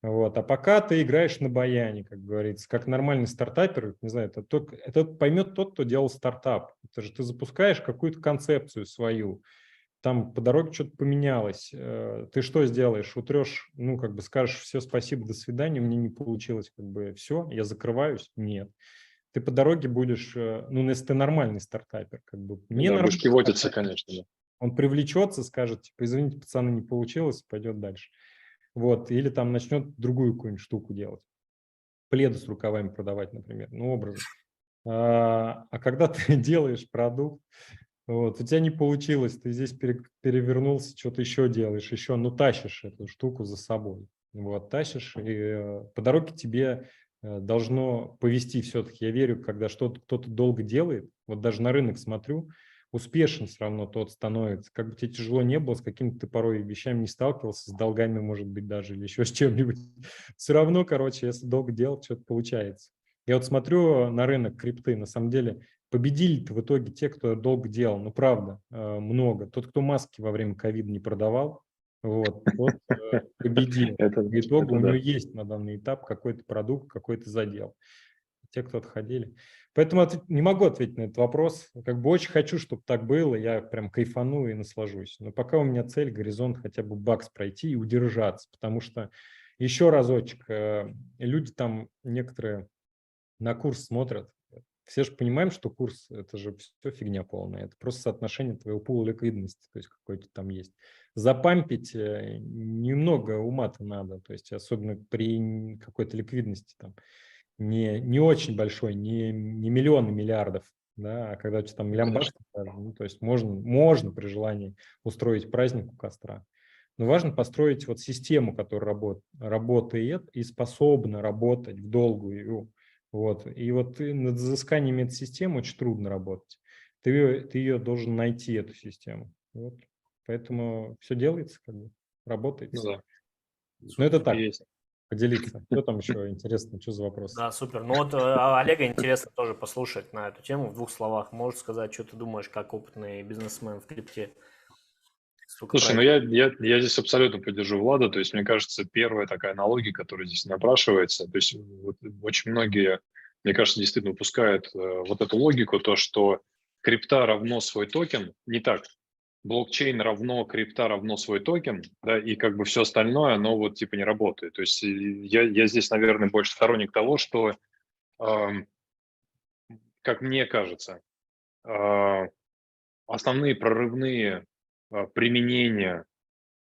Вот. А пока ты играешь на баяне, как говорится, как нормальный стартапер, не знаю, это поймет тот, кто делал стартап. Это же ты запускаешь какую-то концепцию свою, там по дороге что-то поменялось. Ты что сделаешь? Утрешь, ну, как бы скажешь, все, спасибо, до свидания, мне не получилось, как бы все, я закрываюсь? Нет. Ты по дороге будешь, ну, если ты нормальный стартапер, как бы Да, будешь ненормальный пивотиться, стартапер, конечно, да. он привлечется, скажет, типа, извините, пацаны, не получилось, пойдет дальше. Вот, или там начнет другую какую-нибудь штуку делать. Пледы с рукавами продавать, например, ну, образно. А когда ты делаешь продукт, вот, у тебя не получилось, ты здесь перевернулся, что-то еще делаешь, еще, ну, тащишь эту штуку за собой. Вот, тащишь, и по дороге тебе должно повести все-таки. Я верю, когда что-то кто-то долго делает, вот даже на рынок смотрю, успешен все равно тот становится. Как бы тебе тяжело не было, с какими-то ты порой вещами не сталкивался, с долгами, может быть, даже, или еще с чем-нибудь. Все равно, короче, если долго делать, что-то получается. Я вот смотрю на рынок крипты, на самом деле, победили-то в итоге те, кто долго делал, ну, правда, много. Тот, кто маски во время ковида не продавал, вот, тот победил. Это По итогу у него да. есть на данный этап какой-то продукт, какой-то задел. Те, кто отходили. Поэтому не могу ответить на этот вопрос. Как бы очень хочу, чтобы так было, я прям кайфану и наслажусь. Но пока у меня цель, горизонт хотя бы бакс пройти и удержаться, потому что еще разочек, люди там некоторые на курс смотрят. Все же понимаем, что курс – это же все фигня полная. Это просто соотношение твоего пула ликвидности, то есть какой-то там есть. Запампить немного ума-то надо, то есть особенно при какой-то ликвидности там не очень большой, не миллионы миллиардов, да, а когда у тебя там лямбаш, ну, то есть можно при желании устроить праздник у костра. Но важно построить вот систему, которая работает и способна работать в долгую. Вот. И вот над изысканием этой системы очень трудно работать. Ты ее должен найти, эту систему. Вот. Поэтому все делается, как бы, работает. Ну да, Но это так и так, есть. поделиться. Что там еще интересно, что за вопрос? Да, супер. Ну вот Олега интересно тоже послушать на эту тему в 2 словах. Можешь сказать, что ты думаешь, как опытный бизнесмен в крипте? Сколько Слушай, ну проектов? я здесь абсолютно поддержу Влада, то есть мне кажется, первая такая аналогия, которая здесь напрашивается, то есть вот очень многие, мне кажется, действительно упускают вот эту логику, то, что крипта равно свой токен, не так, блокчейн равно крипта равно свой токен, да, и как бы все остальное, оно вот типа не работает. То есть я здесь, наверное, больше сторонник того, что, эм, как мне кажется, э, основные прорывные применения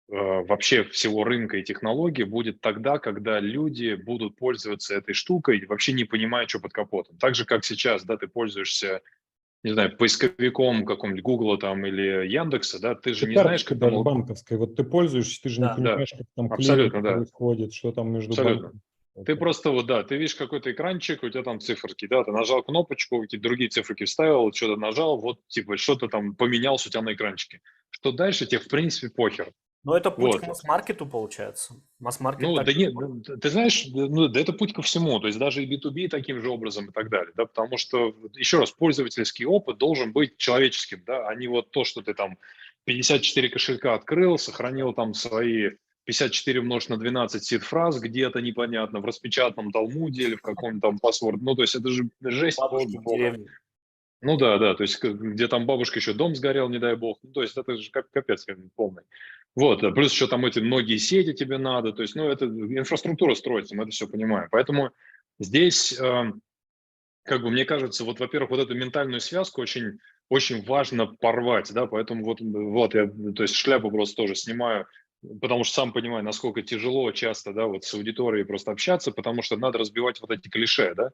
вообще всего рынка и технологий будет тогда, когда люди будут пользоваться этой штукой, вообще не понимая, что под капотом. Так же, как сейчас, да, ты пользуешься, не знаю, поисковиком каком-нибудь Гугла там или Яндекса, да, ты же И не знаешь, карточкой как там... даже банковской. Вот ты пользуешься, ты же не Да. Да, понимаешь, как там клиринг абсолютно, да, происходит, что там между абсолютно. банками. Ты Это просто вот, да, ты видишь какой-то экранчик, у тебя там циферки, да, ты нажал кнопочку, какие-то другие циферки вставил, что-то нажал, вот, типа, что-то там поменялось у тебя на экранчике. Что дальше, тебе, в принципе, похер. Но это путь к Вот. масс-маркету получается. Масс-маркет Ну, так да и нет, работает. ты знаешь, ну, да это путь ко всему, то есть даже и B2B таким же образом и так далее, да, потому что, еще раз, пользовательский опыт должен быть человеческим, да, а не вот то, что ты там 54 кошелька открыл, сохранил там свои 54 умножить на 12 сид-фраз где-то непонятно, в распечатанном Талмуде или в каком-то там паспорт, ну, то есть это же жесть Бабушки в полная. деревне. Ну да, да, то есть где там бабушка еще дом сгорел, не дай бог, ну то есть это же капец полный. Вот, а плюс еще там эти многие сети тебе надо, то есть, ну это инфраструктура строится, мы это все понимаем. Поэтому здесь, как бы мне кажется, вот, во-первых, вот эту ментальную связку очень, очень важно порвать, да, поэтому вот я, то есть шляпу просто тоже снимаю, потому что сам понимаю, насколько тяжело часто, да, вот с аудиторией просто общаться, потому что надо разбивать вот эти клише, да.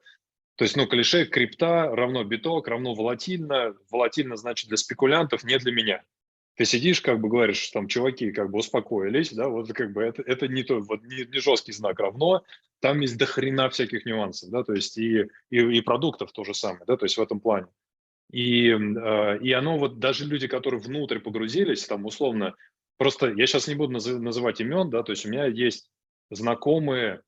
То есть, ну, клише крипта равно биток, равно волатильно. Волатильно значит для спекулянтов, не для меня. Ты сидишь, как бы говоришь, что там чуваки как бы успокоились, да, вот как бы это не то, вот не жесткий знак равно, там есть до хрена всяких нюансов, да, то есть и продуктов то же самое, да, то есть в этом плане. И оно вот, даже люди, которые внутрь погрузились, там условно, просто я сейчас не буду называть имен, да, то есть у меня есть знакомые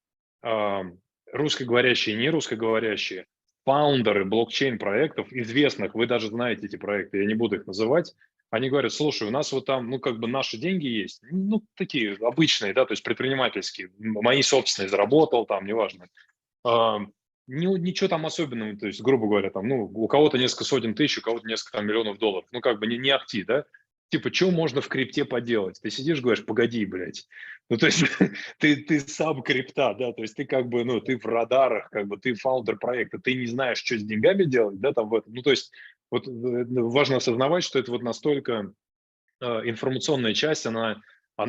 русскоговорящие и не русскоговорящие, фаундеры блокчейн-проектов, известных, вы даже знаете эти проекты, я не буду их называть, они говорят, слушай, у нас вот там, ну, как бы наши деньги есть, ну, такие обычные, да, то есть предпринимательские, мои собственные, заработал там, неважно. А, ничего там особенного, то есть, грубо говоря, там, ну, у кого-то несколько сотен тысяч, у кого-то несколько там миллионов долларов, ну, как бы не ахти, да? Типа, что можно в крипте поделать? Ты сидишь, говоришь, погоди, блядь. Ну, то есть, ты сам крипта, да, то есть ты как бы, ну, ты в радарах, как бы, ты фаундер проекта, ты не знаешь, что с деньгами делать, да, там, вот, ну, то есть, вот важно осознавать, что это вот настолько информационная часть, она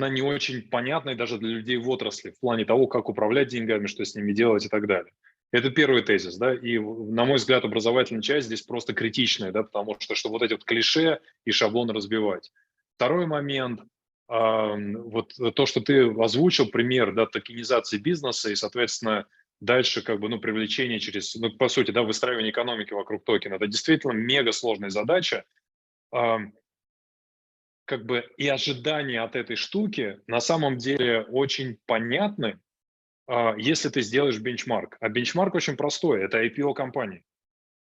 не очень понятная даже для людей в отрасли в плане того, как управлять деньгами, что с ними делать и так далее. Это первый тезис, да, и, на мой взгляд, образовательная часть здесь просто критичная, да, потому что вот эти вот клише и шаблоны разбивать. Второй момент, вот то, что ты озвучил, пример, да, токенизации бизнеса и, соответственно, дальше как бы, ну, привлечение через, ну, по сути, да, выстраивание экономики вокруг токена. Это действительно мега сложная задача, как бы и ожидания от этой штуки на самом деле очень понятны, если ты сделаешь бенчмарк. А бенчмарк очень простой, это IPO компании.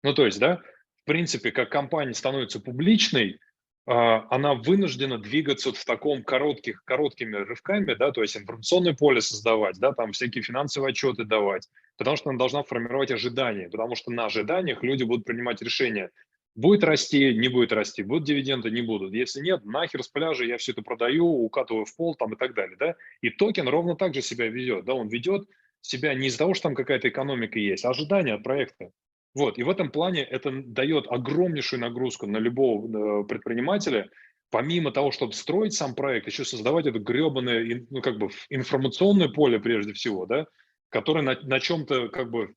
Ну, то есть, да, в принципе, как компания становится публичной, она вынуждена двигаться вот в таком короткими рывками, да, то есть информационное поле создавать, да, там всякие финансовые отчеты давать, потому что она должна формировать ожидания, потому что на ожиданиях люди будут принимать решения, будет расти, не будет расти, будут дивиденды, не будут. Если нет, нахер с пляжа, я все это продаю, укатываю в пол там и так далее, да. И токен ровно так же себя ведет, да, он ведет себя не из-за того, что там какая-то экономика есть, а ожидания от проекта. Вот, и в этом плане это дает огромнейшую нагрузку на любого предпринимателя, помимо того, чтобы строить сам проект, еще создавать это гребаное, ну, как бы информационное поле прежде всего, да, которое на чем-то, как бы,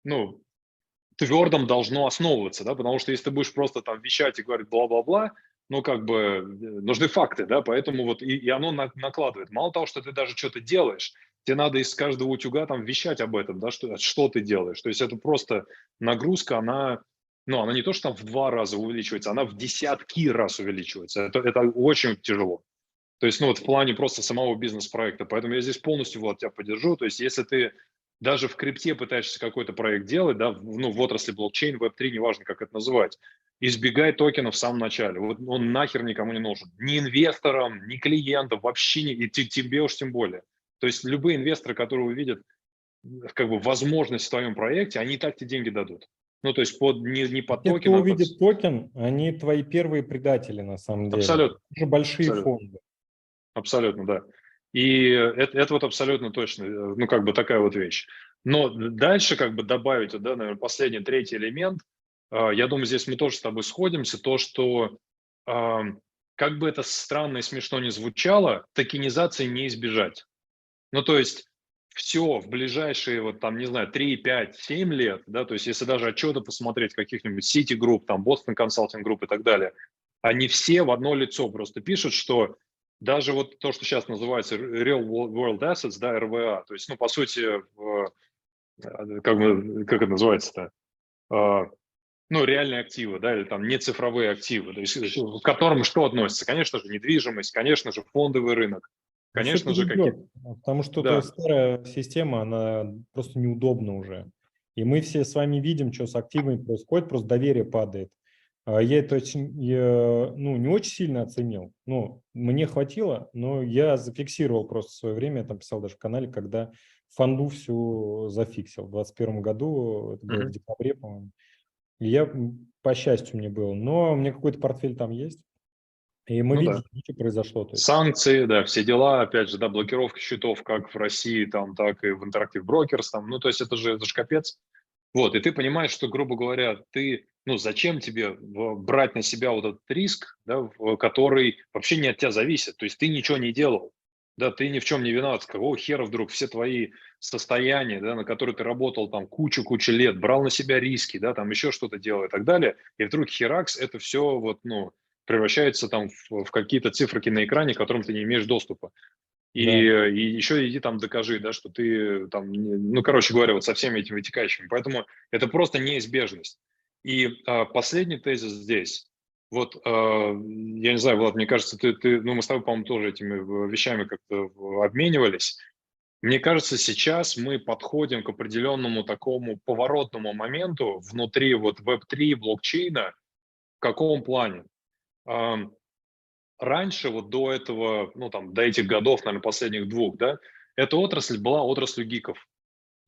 ну, твердом должно основываться, да, потому что если ты будешь просто там вещать и говорить бла-бла-бла, ну, как бы, нужны факты, да, поэтому вот и оно накладывает. Мало того, что ты даже что-то делаешь, тебе надо из каждого утюга там вещать об этом, да, что ты делаешь. То есть это просто нагрузка, она, ну, она не то, что там в 2 раза увеличивается, она в десятки раз увеличивается. Это очень тяжело. То есть, ну, вот в плане просто самого бизнес-проекта. Поэтому я здесь полностью, Влад, тебя поддержу. То есть, если ты даже в крипте пытаешься какой-то проект делать, да, ну, в отрасли блокчейн, веб-3, неважно, как это называть, избегай токенов в самом начале. Вот он нахер никому не нужен. Ни инвесторам, ни клиентам, вообще не, и тебе уж тем более. То есть, любые инвесторы, которые увидят как бы возможность в твоем проекте, они и так тебе деньги дадут. Ну, то есть, не под Те, кто токен, а под... увидит токен, они твои первые предатели на самом деле. Абсолютно. Уже большие Абсолютно. фонды. Абсолютно, да. И это вот абсолютно точно, ну, как бы такая вот вещь. Но дальше как бы добавить, да, наверное, последний, третий элемент, я думаю, здесь мы тоже с тобой сходимся, то, что как бы это странно и смешно не звучало, токенизации не избежать. Ну, то есть все в ближайшие, вот там, не знаю, 3, 5, 7 лет, да, то есть если даже отчеты посмотреть каких-нибудь Citigroup, там, Boston Consulting Group и так далее, они все в одно лицо просто пишут, что даже вот то, что сейчас называется Real World Assets, да, РВА, то есть, ну, по сути, как это называется-то? Ну, реальные активы, да, или там не цифровые активы, то есть к которым что относится? Конечно же, недвижимость, конечно же, фондовый рынок, Но все конечно же, перейдет, какие-то... потому что Да, старая система, она просто неудобна уже. И мы все с вами видим, что с активами происходит, просто доверие падает. Я это ну, не очень сильно оценил. Ну, мне хватило, но я зафиксировал просто в свое время, я там писал даже в канале, когда фонду всю зафиксил. В 2021 году, это было в декабре, по-моему. И я, по счастью, мне было. Но у меня какой-то портфель там есть. И мы ну да. видим, что произошло. То есть. Санкции, да, все дела, опять же, да, блокировка счетов как в России, там, так и в Interactive Brokers, там, ну, то есть это же капец. Вот, и ты понимаешь, что, грубо говоря, ты, ну, зачем тебе брать на себя вот этот риск, да, который вообще не от тебя зависит, то есть ты ничего не делал, да, ты ни в чем не виноват, с какого хера вдруг все твои состояния, да, на которые ты работал там кучу-кучу лет, брал на себя риски, да, там еще что-то делал и так далее, и вдруг херакс, это все вот, ну, превращается там в какие-то циферки на экране, к которым ты не имеешь доступа. И Да. еще иди там докажи, да, что ты там, ну, короче говоря, вот со всеми этими вытекающими. Поэтому это просто неизбежность. И последний тезис здесь. Вот, я не знаю, Влад, мне кажется, ну, мы с тобой, по-моему, тоже этими вещами как-то обменивались. Мне кажется, сейчас мы подходим к определенному такому поворотному моменту внутри вот Web3, блокчейна. В каком плане? Раньше, вот до этого, ну, там, до этих годов, наверное, последних 2, да, эта отрасль была отраслью гиков.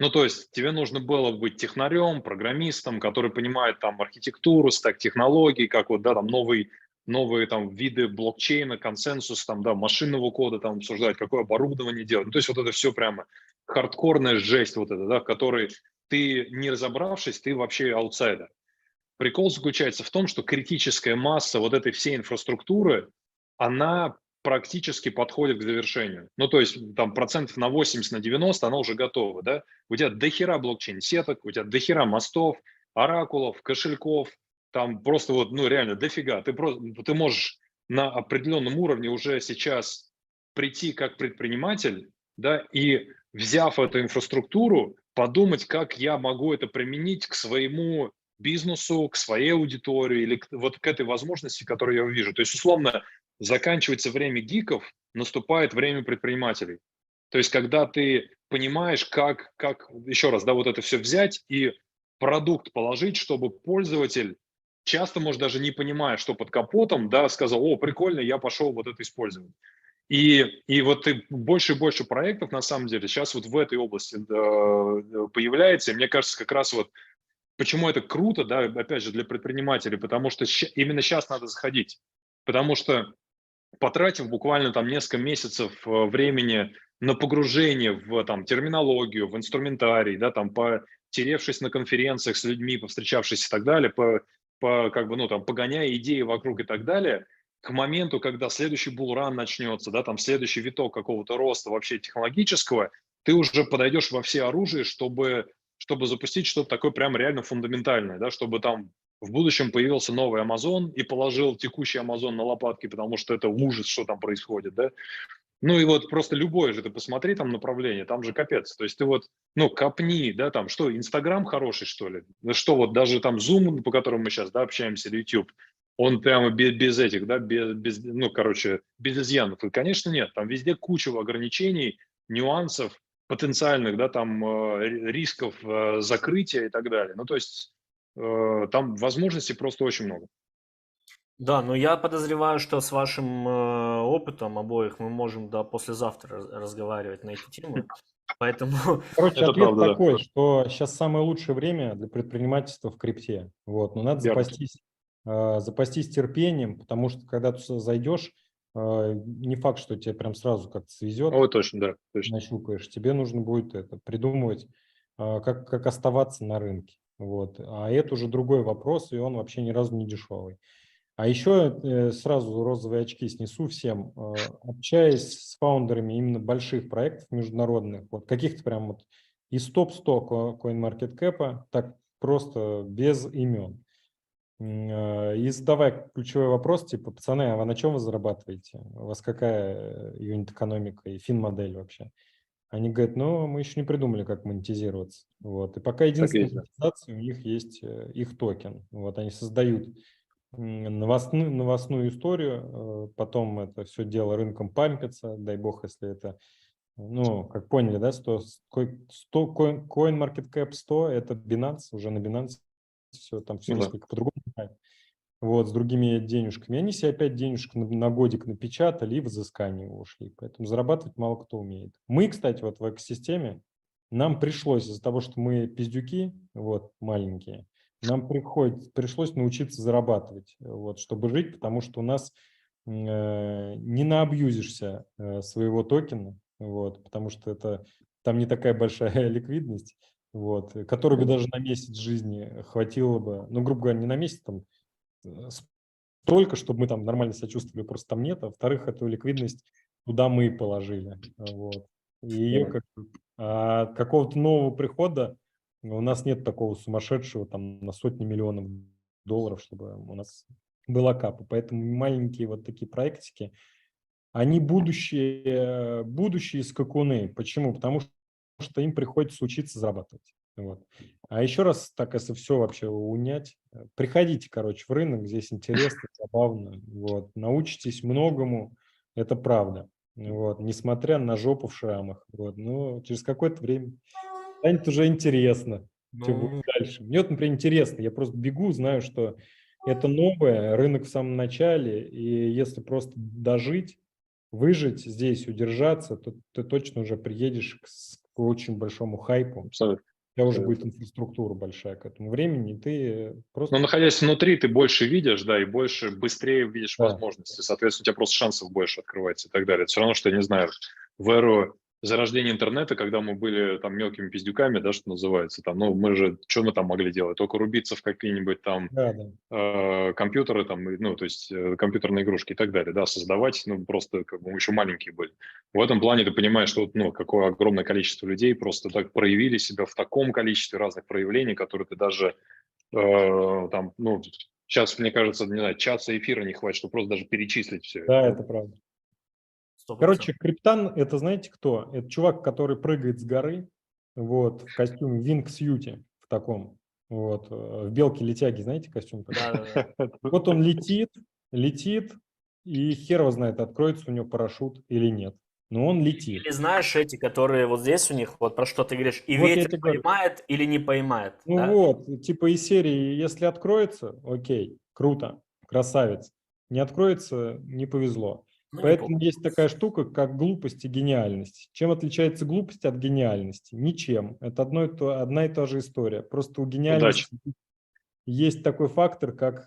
Ну, то есть тебе нужно было быть технарем, программистом, который понимает там архитектуру, стек технологий, как вот, да, там новые там виды блокчейна, консенсус, там, да, машинного кода там обсуждать, какое оборудование делать. Ну, то есть вот это все прямо хардкорная жесть вот эта, да, в которой ты, не разобравшись, ты вообще аутсайдер. Прикол заключается в том, что критическая масса вот этой всей инфраструктуры, она практически подходит к завершению. Ну, то есть там процентов на 80, на 90 она уже готова, да? У тебя дохера блокчейн-сеток, у тебя дохера мостов, оракулов, кошельков, там просто вот, ну, реально дофига. Ты можешь на определенном уровне уже сейчас прийти как предприниматель, да, и взяв эту инфраструктуру, подумать, как я могу это применить к своему бизнесу, к своей аудитории или вот к этой возможности, которую я увижу. То есть, условно, заканчивается время гиков, наступает время предпринимателей. То есть, когда ты понимаешь, как еще раз, да, вот это все взять и продукт положить, чтобы пользователь, часто, может, даже не понимая, что под капотом, да, сказал: о, прикольно, я пошел вот это использовать. И вот ты больше и больше проектов, на самом деле, сейчас вот в этой области появляется. И мне кажется, как раз вот почему это круто, да, опять же, для предпринимателей, потому что именно сейчас надо заходить. Потому что, потратив буквально там несколько месяцев времени на погружение в там терминологию, в инструментарий, да, там потеревшись на конференциях с людьми, повстречавшись и так далее, как бы, ну, там, погоняя идеи вокруг и так далее, к моменту, когда следующий булран начнется, да, там следующий виток какого-то роста вообще технологического, ты уже подойдешь во все оружие, чтобы запустить что-то такое прям реально фундаментальное, да, чтобы там в будущем появился новый Amazon и положил текущий Amazon на лопатки, потому что это ужас, что там происходит, да. Ну и вот просто любое же ты посмотри там направление, там же капец. То есть ты вот, ну, копни, да, там что, Инстаграм хороший, что ли? Ну что, вот даже там Zoom, по которому мы сейчас, да, общаемся, или YouTube, он прямо без этих, да, ну, короче, без изъянов. И, конечно, нет, там везде куча ограничений, нюансов, потенциальных, да, там рисков закрытия и так далее. Ну, то есть там возможностей просто очень много. Да, но я подозреваю, что с вашим опытом обоих мы можем до послезавтра разговаривать на эти темы. Поэтому Короче, Это ответ правда, да. такой, что сейчас самое лучшее время для предпринимательства в крипте. Вот, но надо Верно. запастись терпением, потому что когда ты сюда зайдешь, не факт, что тебе прям сразу как-то свезет, Ой, точно, да, точно. нащупаешь. Тебе нужно будет это придумывать, как оставаться на рынке. Вот. А это уже другой вопрос, и он вообще ни разу не дешевый. А еще сразу розовые очки снесу всем, общаясь с фаундерами именно больших проектов международных, вот каких-то прям вот из топ-100 CoinMarketCap, так просто без имен. И задавай ключевой вопрос, типа, пацаны, а вы на чем вы зарабатываете? У вас какая юнит-экономика и фин-модель вообще? Они говорят, ну, мы еще не придумали, как монетизироваться. Вот. И пока Так и единственная есть, да. монетизация у них есть их токен. Вот они создают новостную историю, потом это все дело рынком пампится, дай бог, если это, ну, как поняли, да, CoinMarketCap 100 это Binance, уже на Binance все, там все Ну да. несколько по-другому. Вот, с другими денежками. Они себе опять денежек на годик напечатали и в изыскание ушли. Поэтому зарабатывать мало кто умеет. Мы, кстати, вот в экосистеме, нам пришлось из-за того, что мы пиздюки, вот, маленькие, нам пришлось научиться зарабатывать, вот, чтобы жить, потому что у нас не наабьюзишься своего токена, вот, потому что это там не такая большая ликвидность, вот, которую бы даже на месяц жизни хватило бы, ну, грубо говоря, не на месяц, там, столько, чтобы мы там нормально себя чувствовали, просто там нет. А во-вторых, эту ликвидность туда мы положили. Вот. И ее Мгм. как какого-то нового прихода у нас нет такого сумасшедшего там на сотни миллионов долларов, чтобы у нас была капа. Поэтому маленькие вот такие проектики, они будущие скакуны. Почему? Потому что им приходится учиться зарабатывать. Вот. А еще раз, так если все вообще унять, приходите, короче, в рынок, здесь интересно, забавно. Вот. Научитесь многому, это правда. Вот. Несмотря на жопу в шрамах. Вот. Но через какое-то время станет уже интересно, что будет ну, дальше. Мне вот, например, интересно, я просто бегу, знаю, что это новое, рынок в самом начале, и если просто дожить, выжить здесь, удержаться, то ты точно уже приедешь к очень большому хайпу. У Абсолютно. тебя уже будет Абсолютно. инфраструктура большая к этому времени, и ты просто... Но находясь внутри, ты больше видишь, да, и больше, быстрее видишь Да, возможности. Соответственно, у тебя просто шансов больше открывается и так далее. Это все равно, что, я не знаю, в эру зарождения интернета, когда мы были там мелкими пиздюками, да, что называется, там, ну, что мы там могли делать? Только рубиться в какие-нибудь там да, да. компьютеры, там, ну, то есть компьютерные игрушки и так далее, да, создавать, ну, просто как бы мы еще маленькие были. В этом плане ты понимаешь, что, ну, какое огромное количество людей просто так проявили себя в таком количестве разных проявлений, которые ты даже там, ну, сейчас, мне кажется, не знаю, часа эфира не хватит, чтобы просто даже перечислить все это. Да, Да? это правда. 100%. Короче, криптан – это знаете кто? Это чувак, который прыгает с горы, вот, в костюме вингсьюте в таком. Вот, в «Белке-летяге», знаете костюм такой? Да-да-да. Вот он летит, и хер его знает, откроется у него парашют или нет. Но он летит. Или знаешь эти, которые вот здесь у них, вот про что ты говоришь, и Вот я ветер тебе говорю. поймает или не поймает, Ну да? вот, типа из серии, если откроется, окей, круто, красавец. Не откроется, не повезло. Ну, не Поэтому получится. есть такая штука, как глупость и гениальность. Чем отличается глупость от гениальности? Ничем. Это одна и та же история. Просто у Удачи. гениальности есть такой фактор, как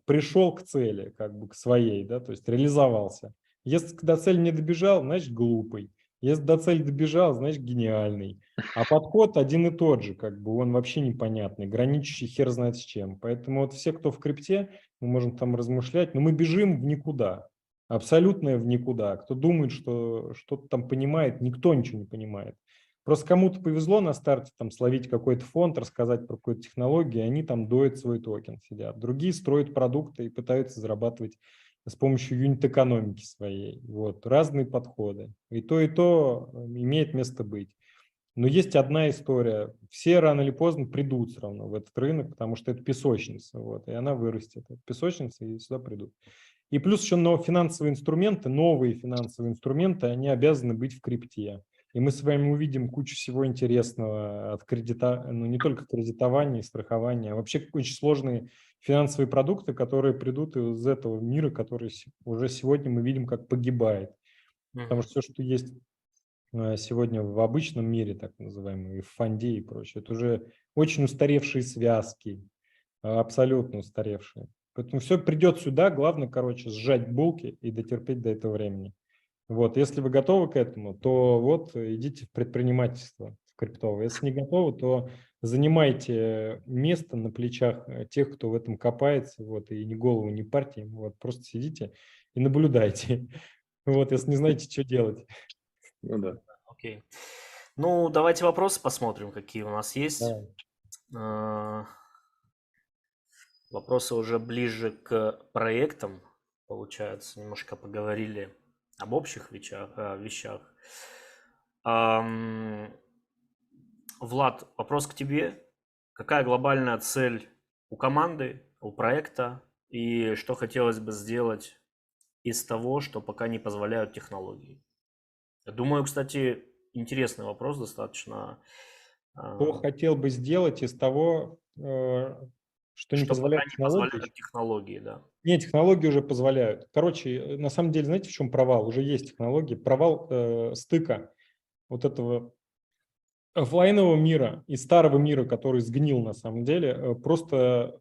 пришел к цели, как бы к своей, да, то есть реализовался. Если до цели не добежал, значит глупый. Если до цели добежал, значит гениальный. А подход один и тот же, как бы он вообще непонятный, граничащий хер знает с чем. Поэтому вот все, кто в крипте, мы можем там размышлять, но мы бежим в никуда, абсолютно в никуда. Кто думает, что что-то там понимает, никто ничего не понимает. Просто кому-то повезло на старте там словить какой-то фонд, рассказать про какую-то технологию, и они там доят свой токен, сидят. Другие строят продукты и пытаются зарабатывать с помощью юнит-экономики своей. Вот. Разные подходы. И то имеет место быть. Но есть одна история. Все рано или поздно придут все равно в этот рынок, потому что это песочница. Вот, и она вырастет. Это песочница, и сюда придут. И плюс еще новые финансовые инструменты, они обязаны быть в крипте. И мы с вами увидим кучу всего интересного от ну не только кредитования и страхования, а вообще очень сложные финансовые продукты, которые придут из этого мира, который уже сегодня мы видим, как погибает. Потому Мгм. что все, что есть сегодня в обычном мире, так называемом, и в фонде и прочее, это уже очень устаревшие связки, абсолютно устаревшие. Поэтому все придет сюда, главное, короче, сжать булки и дотерпеть до этого времени. Вот, если вы готовы к этому, то вот идите в предпринимательство в криптовое. Если не готовы, то занимайте место на плечах тех, кто в этом копается, вот, и ни голову не парьте, вот, просто сидите и наблюдайте. Вот, если не знаете, что делать. Ну да. Окей. Ну, давайте вопросы посмотрим, какие у нас есть. Давай. А, Вопросы уже ближе к проектам, получается. Немножко поговорили об общих вещах. Ам, Влад, вопрос к тебе. Какая глобальная цель у команды, у проекта, и что хотелось бы сделать из того, что пока не позволяют технологии? Я думаю, кстати, интересный вопрос достаточно. Что а, хотел бы сделать из того, что не Что пока позволяет не технологии? позволяют технологии, да. Нет, технологии уже позволяют. Короче, на самом деле, знаете, в чем провал? Уже есть технологии. Провал стыка вот этого оффлайнового мира и старого мира, который сгнил на самом деле, просто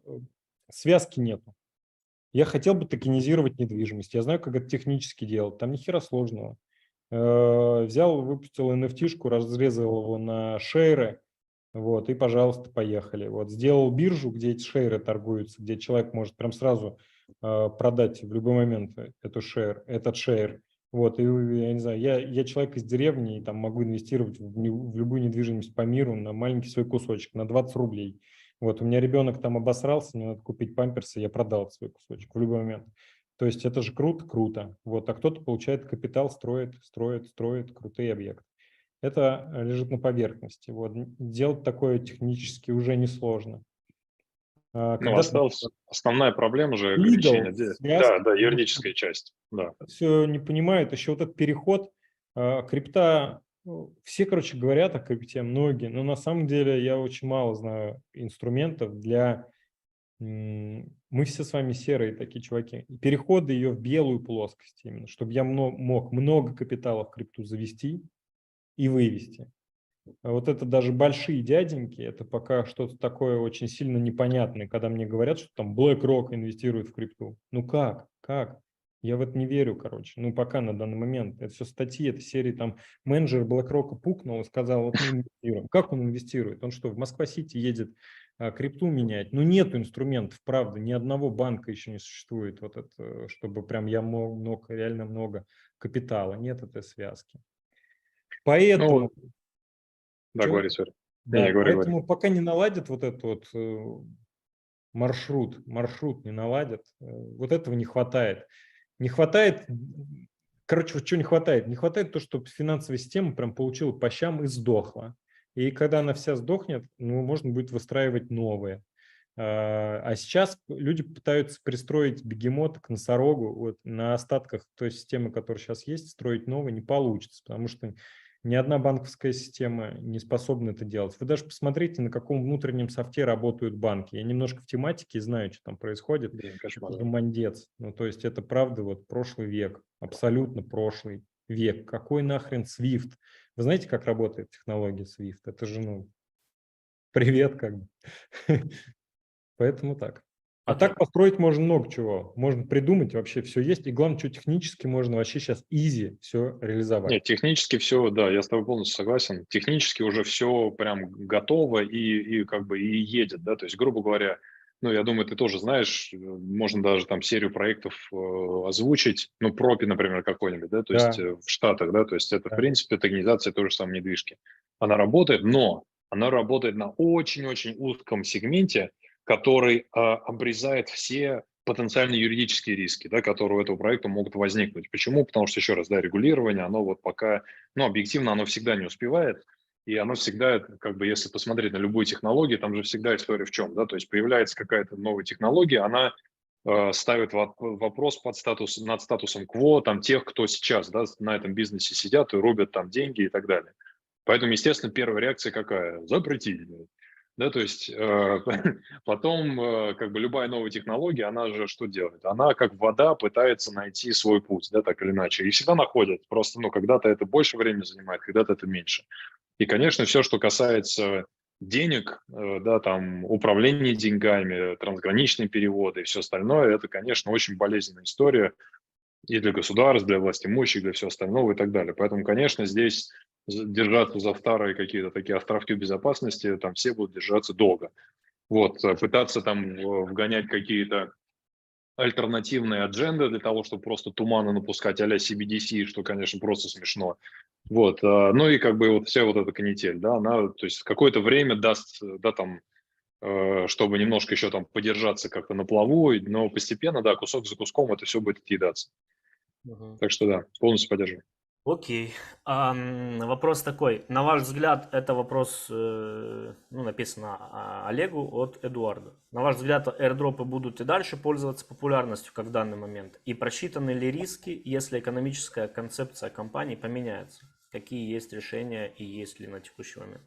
связки нету. Я хотел бы токенизировать недвижимость. Я знаю, как это технически делать. Там ни хера сложного. Взял, выпустил NFT-шку, разрезал его на шейры, вот, и, пожалуйста, поехали. Вот, сделал биржу, где эти шейры торгуются, где человек может прям сразу продать в любой момент этот шейр. Вот, и я не знаю, я человек из деревни, и там могу инвестировать в любую недвижимость по миру на маленький свой кусочек, на 20 рублей. Вот, у меня ребенок там обосрался, мне надо купить памперсы, я продал этот свой кусочек в любой момент. То есть это же круто, круто. Вот, а кто-то получает капитал, строит крутые объекты. Это лежит на поверхности. Вот. Делать такое технически уже несложно. Ну, Когда осталась основная проблема же ограничения. legal, Да, связки, да, потому юридическая часть. Да. что все не понимают, еще вот этот переход крипта, ну, все, короче, говорят о крипте, многие, но на самом деле я очень мало знаю инструментов для... Мы все с вами серые такие чуваки. Переходы ее в белую плоскость именно, чтобы я мог много капитала в крипту завести и вывести. А вот это даже большие дяденьки, это пока что-то такое очень сильно непонятное, когда мне говорят, что там BlackRock инвестирует в крипту. Ну как? Как? Я в это не верю, короче. Ну пока на данный момент. Это все статьи, это серии там менеджер BlackRock пукнул и сказал, вот мы инвестируем. Как он инвестирует? Он что, в Москва-Сити едет крипту менять? Ну нету инструментов, правда. Ни одного банка еще не существует, вот это, чтобы прям я мог реально много капитала. Нет этой связки. Ну, Поэтому... да, Чё? говори, сори. Да, Не, говори. поэтому пока не наладят вот этот вот маршрут не наладят, вот этого не хватает. Не хватает, короче, вот что не хватает? Не хватает то, чтобы финансовая система прям получила по щам и сдохла. И когда она вся сдохнет, ну, можно будет выстраивать новые. А сейчас люди пытаются пристроить бегемота к носорогу, вот на остатках той системы, которая сейчас есть, строить новый не получится, потому что ни одна банковская система не способна это делать. Вы даже посмотрите, на каком внутреннем софте работают банки. Я немножко в тематике и знаю, что там происходит. Блин, кошмар. Это гомондец. Ну, то есть это правда вот прошлый век, абсолютно прошлый век. Какой нахрен Swift? Вы знаете, как работает технология Swift? Это же, ну, привет как бы. Поэтому так. А Окей. так построить можно много чего. Можно придумать, вообще все есть. И главное, что технически можно вообще сейчас easy все реализовать. Нет, технически все, да, я с тобой полностью согласен. Технически уже все прям готово и как бы и едет, да, то есть, грубо говоря, ну, я думаю, ты тоже знаешь, можно даже там серию проектов озвучить, ну, пропи, например, какой-нибудь, да, то есть Да, в Штатах, да, то есть это, в да. принципе, токенизация той же самой недвижки. Она работает, но она работает на очень-очень узком сегменте, который обрезает все потенциальные юридические риски, да, которые у этого проекта могут возникнуть. Почему? Потому что, еще раз, да, регулирование, оно вот пока, ну, объективно, оно всегда не успевает, и оно всегда, как бы, если посмотреть на любую технологию, там же всегда история в чем, да, то есть появляется какая-то новая технология, она ставит вопрос над статусом кво, там, тех, кто сейчас, да, на этом бизнесе сидят и рубят там деньги и так далее. Поэтому, естественно, первая реакция какая? Запретить. Да, то есть потом как бы любая новая технология, она же что делает? Она как вода пытается найти свой путь, да, так или иначе. И всегда находит. Просто, ну, когда-то это больше времени занимает, когда-то это меньше. И, конечно, все, что касается денег, да, там, управления деньгами, трансграничные переводы и все остальное, это, конечно, очень болезненная история и для государств, для власти имущих, для всего остального и так далее. Поэтому, конечно, здесь держаться за старые какие-то такие островки безопасности, там все будут держаться долго. Вот, пытаться там вгонять какие-то альтернативные адженды для того, чтобы просто туманы напускать а-ля CBDC, что, конечно, просто смешно. Вот, ну и как бы вот вся вот эта канитель, да, она, то есть какое-то время даст, да, там, чтобы немножко еще там подержаться как-то на плаву, но постепенно, да, кусок за куском это все будет отъедаться. Мгм. Так что да, полностью поддерживаю. Окей. Вопрос такой. На ваш взгляд, это вопрос, ну, написано Олегу от Эдуарда. На ваш взгляд, airdropы будут и дальше пользоваться популярностью, как в данный момент? И просчитаны ли риски, если экономическая концепция компании поменяется? Какие есть решения и есть ли на текущий момент?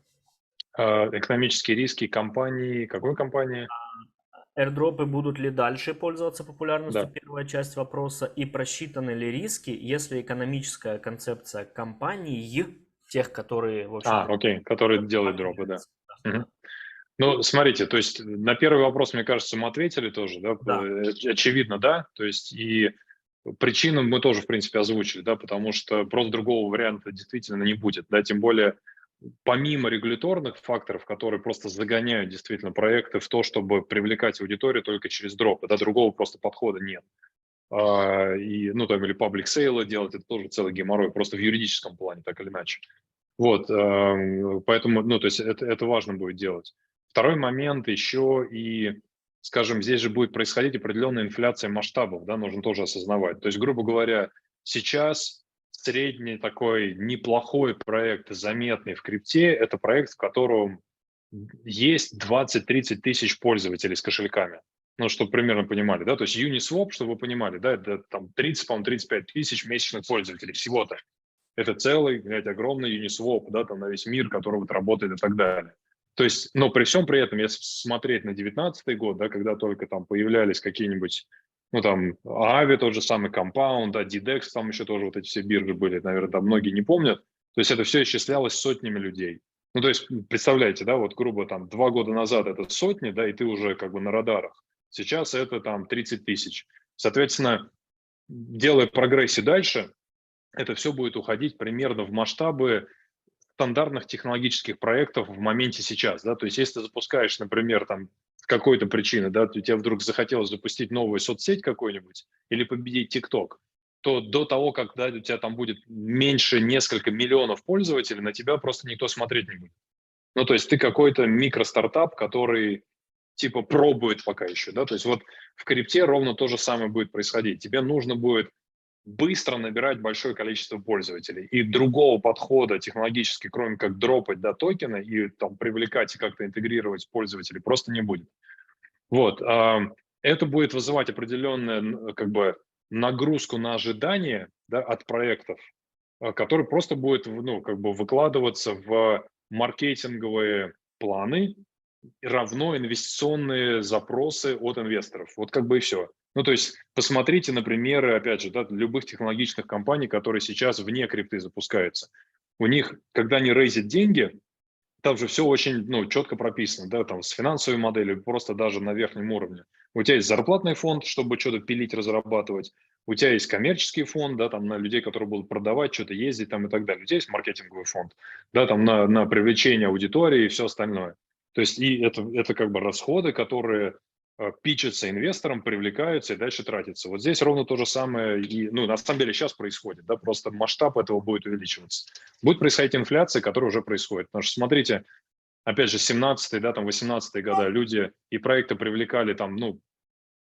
Экономические риски компании, какой компании? Airdропы будут ли дальше пользоваться популярностью? Да. Первая часть вопроса. И просчитаны ли риски, если экономическая концепция компаний, тех, которые, в общем-то, Окей, который делает дропы, да. Мгм. Ну, смотрите, то есть на первый вопрос, мне кажется, мы ответили тоже, да, Да. очевидно, да, то есть и причину мы тоже, в принципе, озвучили, да, потому что просто другого варианта действительно не будет, да, тем более помимо регуляторных факторов, которые просто загоняют действительно проекты в то, чтобы привлекать аудиторию только через дропы, да, другого просто подхода нет. И, ну, там, или public sale делать, это тоже целый геморрой, просто в юридическом плане, так или иначе. Вот, поэтому, ну, то есть это важно будет делать. Второй момент еще и, скажем, здесь же будет происходить определенная инфляция масштабов, да, нужно тоже осознавать. То есть, грубо говоря, сейчас средний такой неплохой проект, заметный в крипте, это проект, в котором есть 20-30 тысяч пользователей с кошельками. Ну, чтобы примерно понимали, да, то есть Uniswap, чтобы вы понимали, да, это там 30, по-моему, 35 тысяч месячных пользователей всего-то. Это целый, блядь, огромный Uniswap, да, там на весь мир, который вот работает и так далее. То есть, но при всем при этом, если смотреть на 19 год, да, когда только там появлялись какие-нибудь, ну там, Ави, тот же самый Compound, да, DDEX, там еще тоже вот эти все биржи были, наверное, там многие не помнят. То есть это все исчислялось сотнями людей. Ну, то есть, представляете, да, вот грубо там 2 года назад это сотни, да, и ты уже как бы на радарах. Сейчас это там 30 тысяч. Соответственно, делая прогрессию дальше, это все будет уходить примерно в масштабы стандартных технологических проектов в моменте сейчас, да, то есть если ты запускаешь, например, там с какой-то причины, да, у тебя вдруг захотелось запустить новую соцсеть какую-нибудь или победить TikTok, то до того, когда у тебя там будет меньше несколько миллионов пользователей, на тебя просто никто смотреть не будет. Ну, то есть ты какой-то микростартап, который типа пробует пока еще, да, то есть вот в крипте ровно то же самое будет происходить. Тебе нужно будет быстро набирать большое количество пользователей. И другого подхода технологически, кроме как дропать токены и там привлекать и как-то интегрировать пользователей, просто не будет. Вот. Это будет вызывать определенную как бы нагрузку на ожидания, да, от проектов, который просто будет, ну, как бы выкладываться в маркетинговые планы, равно инвестиционные запросы от инвесторов. Вот как бы и все. Ну, то есть посмотрите на примеры, опять же, да, любых технологичных компаний, которые сейчас вне крипты запускаются. У них, когда они рейзят деньги, там же все очень, ну, четко прописано, да, там с финансовой моделью, просто даже на верхнем уровне. У тебя есть зарплатный фонд, чтобы что-то пилить, разрабатывать. У тебя есть коммерческий фонд, да, там на людей, которые будут продавать, что-то ездить там и так далее. У тебя есть маркетинговый фонд, да, там на привлечение аудитории и все остальное. То есть и это как бы расходы, которые питчатся инвесторам, привлекаются и дальше тратятся. Вот здесь ровно то же самое, и, ну, на самом деле сейчас происходит, да, просто масштаб этого будет увеличиваться. Будет происходить инфляция, которая уже происходит. Потому что, смотрите, опять же, 17-й, да, там 18-е годы люди и проекты привлекали там, ну,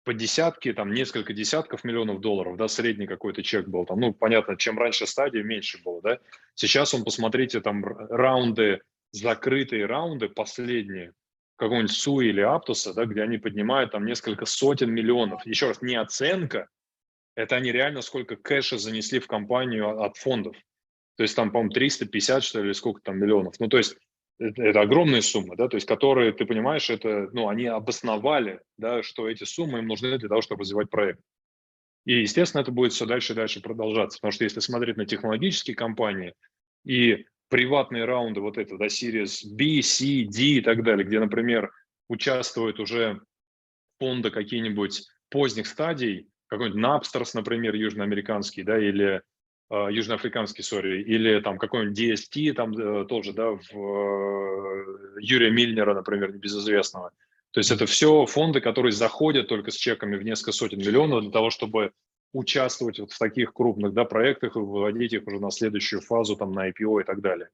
по десятки, там несколько десятков миллионов долларов, да, средний какой-то чек был там, ну, понятно, чем раньше стадия, меньше было, да. Сейчас посмотрите, там раунды, закрытые раунды, последние, какого-нибудь Суи или Аптуса, да, где они поднимают там несколько сотен миллионов. Еще раз, не оценка, это они реально сколько кэша занесли в компанию от фондов. То есть там, по-моему, 350, что ли, сколько там миллионов. Ну, то есть это огромные суммы, да, то есть которые, ты понимаешь, это, ну, они обосновали, да, что эти суммы им нужны для того, чтобы развивать проект. И, естественно, это будет все дальше и дальше продолжаться, потому что если смотреть на технологические компании и приватные раунды, вот это, да, Series B, C, D и так далее, где, например, участвуют уже фонды какие-нибудь поздних стадий, какой-нибудь Napsters, например, южноамериканский, да, или южноафриканский, сори, или там какой-нибудь DST, там тоже, да, в Юрия Мильнера, например, небезызвестного. То есть это все фонды, которые заходят только с чеками в несколько сотен миллионов для того, чтобы участвовать вот в таких крупных, да, проектах и выводить их уже на следующую фазу, там, на IPO и так далее.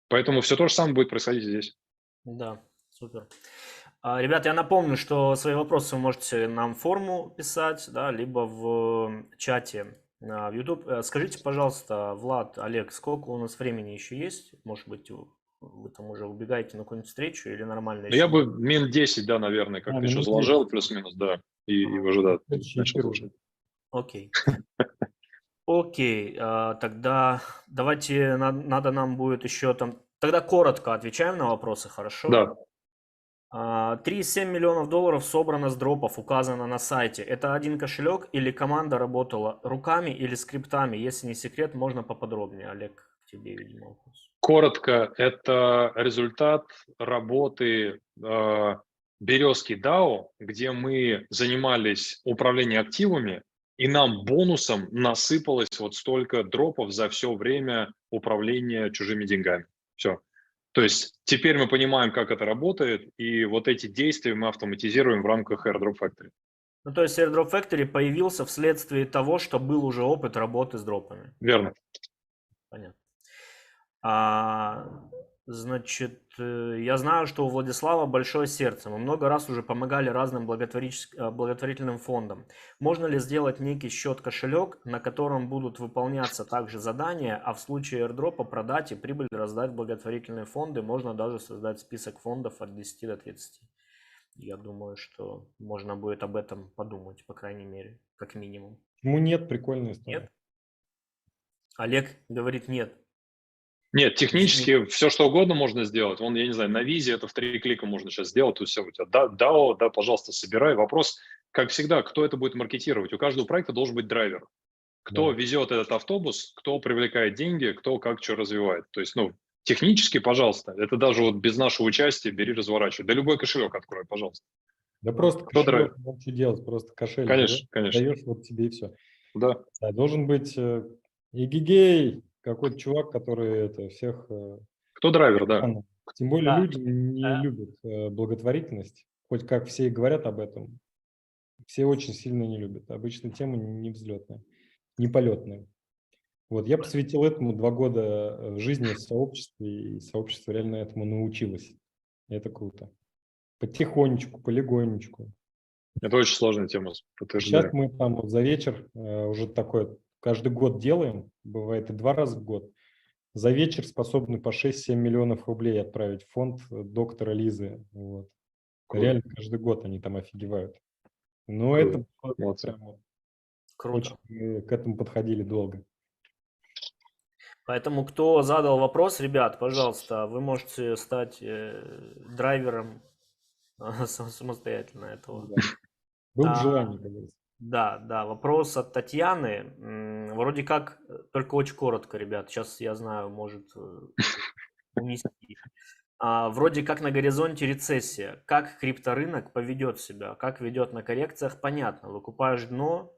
Поэтому все то же самое будет происходить здесь. Да, супер. Ребят, я напомню, что свои вопросы вы можете нам в форму писать, да, либо в чате в YouTube. Скажите, пожалуйста, Влад, Олег, сколько у нас времени еще есть? Может быть, вы там уже убегаете на какую-нибудь встречу или нормально Ну, я еще? бы минут 10, да, наверное, как-то еще заложил, плюс-минус, да, и уже, да, начал слушать. Окей. Окей, тогда давайте, надо нам будет еще там... Тогда коротко отвечаем на вопросы, хорошо? Да. 3,7 миллионов долларов собрано с дропов, указано на сайте. Это один кошелек или команда работала руками или скриптами? Если не секрет, можно поподробнее. Олег, к тебе, видимо, вопрос. Коротко, это результат работы Березки DAO, где мы занимались управлением активами, и нам бонусом насыпалось вот столько дропов за все время управления чужими деньгами. Все. То есть теперь мы понимаем, как это работает, и вот эти действия мы автоматизируем в рамках Airdrop Factory. Ну, то есть Airdrop Factory появился вследствие того, что был уже опыт работы с дропами. Верно. Понятно. Значит, я знаю, что у Владислава большое сердце. Мы много раз уже помогали разным благотворительным фондам. Можно ли сделать некий счет-кошелек, на котором будут выполняться также задания, а в случае airdropа продать и прибыль раздать в благотворительные фонды? Можно даже создать список фондов от 10 до 30. Я думаю, что можно будет об этом подумать, по крайней мере, как минимум. Почему нет? Прикольная история. Нет? Олег говорит нет. Нет, технически все, что угодно можно сделать. Вон, я не знаю, на визе это в 3 клика можно сейчас сделать. То есть все у тебя DAO, да, пожалуйста, собирай. Вопрос, как всегда, кто это будет маркетировать? У каждого проекта должен быть драйвер. Кто везет этот автобус, кто привлекает деньги, кто как что развивает. То есть, ну, технически, пожалуйста, это даже вот без нашего участия бери, разворачивай. Да любой кошелек открой, пожалуйста. Да просто кошелек, что делать, просто кошелек. Конечно, конечно. Даешь вот тебе и все. Да. Должен быть эгегей, какой-то чувак, который это всех... Кто драйвер, да. Тем более люди не любят благотворительность, хоть как все и говорят об этом. Все очень сильно не любят. Обычно тема не взлетная, не полетная. Вот я посвятил этому 2 года в жизни в сообществе, и сообщество реально этому научилось. Это круто. Потихонечку, полигонечку. Это очень сложная тема. Сейчас мы там вот за вечер уже такое каждый год делаем, бывает и 2 раза в год, за вечер способны по 6-7 миллионов рублей отправить в фонд доктора Лизы. Вот. Круто. Реально каждый год они там офигевают. Но Круто. это Молодцы. прям вот Круто. очень к этому подходили долго. Поэтому, кто задал вопрос, ребят, пожалуйста, вы можете стать драйвером самостоятельно этого. Да. Было бы А, желание, как говорится. Да, вопрос от Татьяны. Вроде как, только очень коротко, ребят, сейчас я знаю, может унести. Вроде как на горизонте рецессия. Как крипторынок поведет себя? Как ведет на коррекциях? Понятно, выкупаешь дно.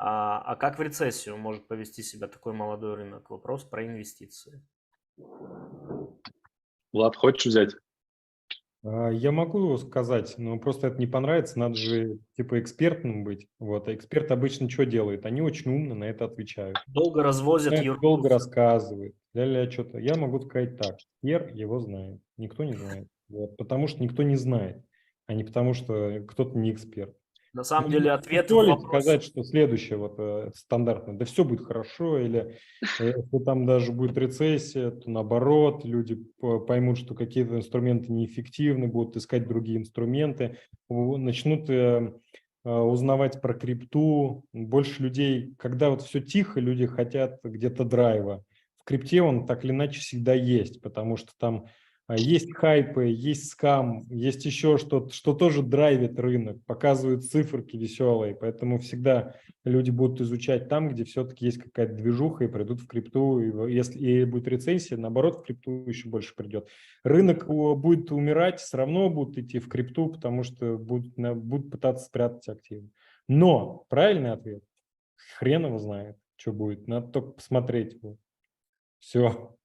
А как в рецессию может повести себя такой молодой рынок? Вопрос про инвестиции. Влад, хочешь взять? Я могу сказать, но просто это не понравится, надо же типа экспертным быть. Вот. А эксперт обычно что делает? Они очень умно на это отвечают. Долго развозят ерунду. Долго рассказывают. Ля-ля, что-то. Я могу сказать так. Пьер его знает. Никто не знает. Вот. Потому что никто не знает, а не потому что кто-то не эксперт. На самом Ну, деле не ответ в позволить вопросе. сказать, что следующее вот стандартно, да все будет хорошо, или если там даже будет рецессия, то наоборот, люди поймут, что какие-то инструменты неэффективны, будут искать другие инструменты, начнут узнавать про крипту. Больше людей, когда вот все тихо, люди хотят где-то драйва. В крипте он так или иначе всегда есть, потому что там есть хайпы, есть скам, есть еще что-то, что тоже драйвит рынок, показывают циферки веселые, поэтому всегда люди будут изучать там, где все-таки есть какая-то движуха и придут в крипту. И если и будет рецессия, наоборот, в крипту еще больше придет. Рынок будет умирать, все равно будут идти в крипту, потому что будут пытаться спрятать активы. Но правильный ответ – хрен его знает, что будет. Надо только посмотреть. Все.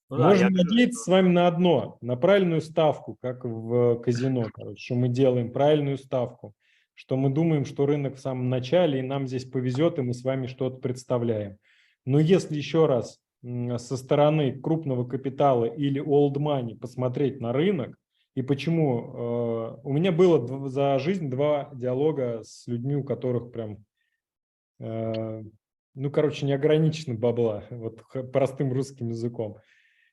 Ну да, Можем я говорю, надеяться с вами на одно, на правильную ставку, как в казино, короче, что мы делаем правильную ставку, что мы думаем, что рынок в самом начале, и нам здесь повезет, и мы с вами что-то представляем. Но если еще раз со стороны крупного капитала или old money посмотреть на рынок, и почему у меня было за жизнь 2 диалога с людьми, у которых прям, ну, короче, неограниченно бабла, вот простым русским языком.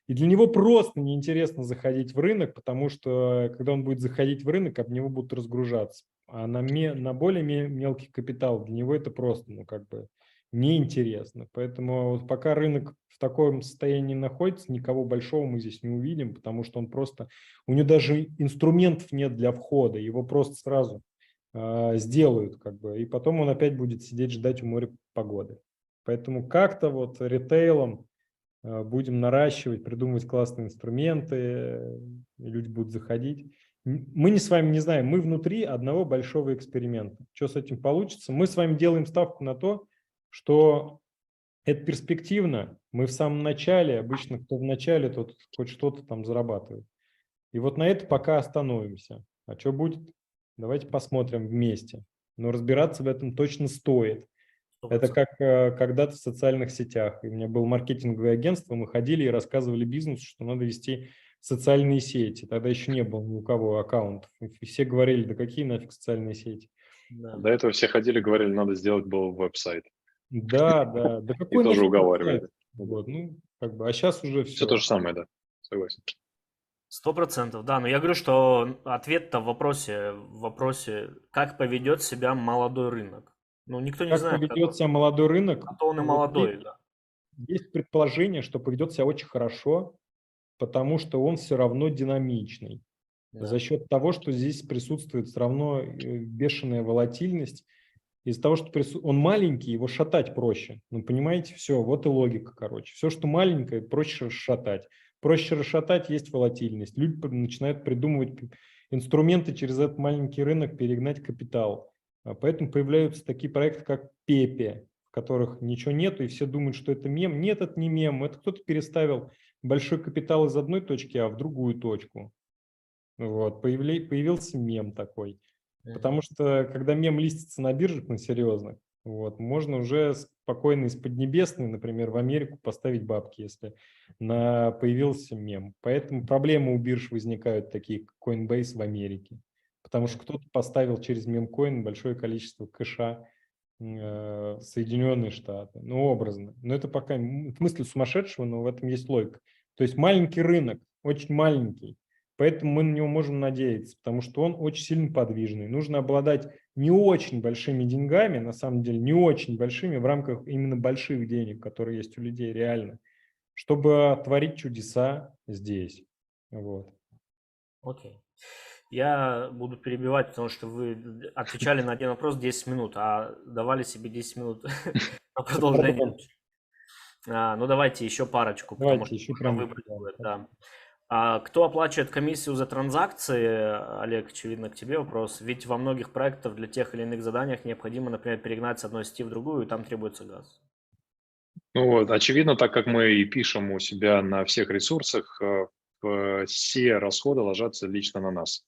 И для него просто неинтересно заходить в рынок, потому что когда он будет заходить в рынок, об него будут разгружаться. А на более мелкий капитал для него это просто, ну, как бы неинтересно. Поэтому вот пока рынок в таком состоянии находится, никого большого мы здесь не увидим, потому что он просто, у него даже инструментов нет для входа, его просто сразу сделают, как бы, и потом он опять будет сидеть ждать у моря погоды. Поэтому как-то вот ритейлом будем наращивать, придумывать классные инструменты, и люди будут заходить. Мы с вами не знаем, мы внутри одного большого эксперимента. Что с этим получится? Мы с вами делаем ставку на то, что это перспективно. Мы в самом начале, обычно кто в начале, тот хоть что-то там зарабатывает. И вот на это пока остановимся. А что будет? Давайте посмотрим вместе. Но разбираться в этом точно стоит. Это 100%. как когда-то в социальных сетях. У меня было маркетинговое агентство, мы ходили и рассказывали бизнесу, что надо вести социальные сети. Тогда еще не было ни у кого аккаунтов. И все говорили, да какие нафиг социальные сети. Да. До этого все ходили, говорили, надо сделать был веб-сайт. Да, да И какой тоже нафиг уговаривали. сайт? Вот, ну, как бы, а сейчас уже Все все. то же самое, да. Согласен. 100%, да. Но я говорю, что ответ-то в вопросе, как поведет себя молодой рынок. Ну, никто не Как знает, поведет себя молодой рынок? а то он и Вот молодой, да. есть предположение, что поведет себя очень хорошо, потому что он все равно динамичный. Да. За счет того, что здесь присутствует все равно бешеная волатильность, из-за того, что он маленький, его шатать проще. Ну, понимаете, все, вот и логика, короче. Все, что маленькое, проще расшатать. Проще расшатать, есть волатильность. Люди начинают придумывать инструменты через этот маленький рынок перегнать капитал. Поэтому появляются такие проекты, как Пепе, в которых ничего нету, и все думают, что это мем. Нет, это не мем. Это кто-то переставил большой капитал из одной точки, в другую точку. Вот, появился мем такой. Потому что, когда мем листится на биржах, на серьезных, вот, можно уже спокойно из Поднебесной, например, в Америку поставить бабки, если появился мем. Поэтому проблемы у бирж возникают, такие как Coinbase в Америке. Потому что кто-то поставил через мемкоин большое количество кэша Соединенные Штаты, ну, образно. Но это пока мысль сумасшедшего, но в этом есть логика. То есть маленький рынок, очень маленький, поэтому мы на него можем надеяться, потому что он очень сильно подвижный. Нужно обладать не очень большими деньгами, на самом деле, не очень большими в рамках именно больших денег, которые есть у людей реально, чтобы творить чудеса здесь. Вот. Окей. Я буду перебивать, потому что вы отвечали на один вопрос 10 минут, а давали себе 10 минут на продолжение. Ну, давайте еще парочку, потому Давайте что еще нужно прям. выбрать будет, да. Кто оплачивает комиссию за транзакции? Олег, очевидно, к тебе вопрос. Ведь во многих проектах для тех или иных заданиях необходимо, например, перегнать с одной сети в другую, и там требуется газ. Ну вот, очевидно, так как мы и пишем у себя на всех ресурсах, все расходы ложатся лично на нас.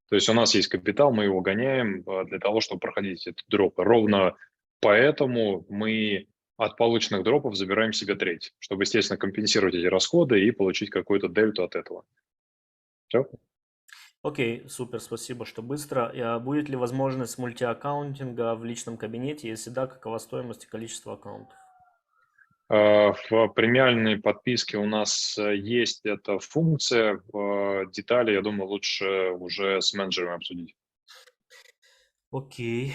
То есть у нас есть капитал, мы его гоняем для того, чтобы проходить эти дропы. Ровно поэтому мы от полученных дропов забираем себе треть, чтобы, естественно, компенсировать эти расходы и получить какую-то дельту от этого. Все? Окей, супер, спасибо, что быстро. Будет ли возможность мультиаккаунтинга в личном кабинете? Если да, какова стоимость и количество аккаунтов? В премиальной подписке у нас есть эта функция. Детали, я думаю, лучше уже с менеджером обсудить. Окей.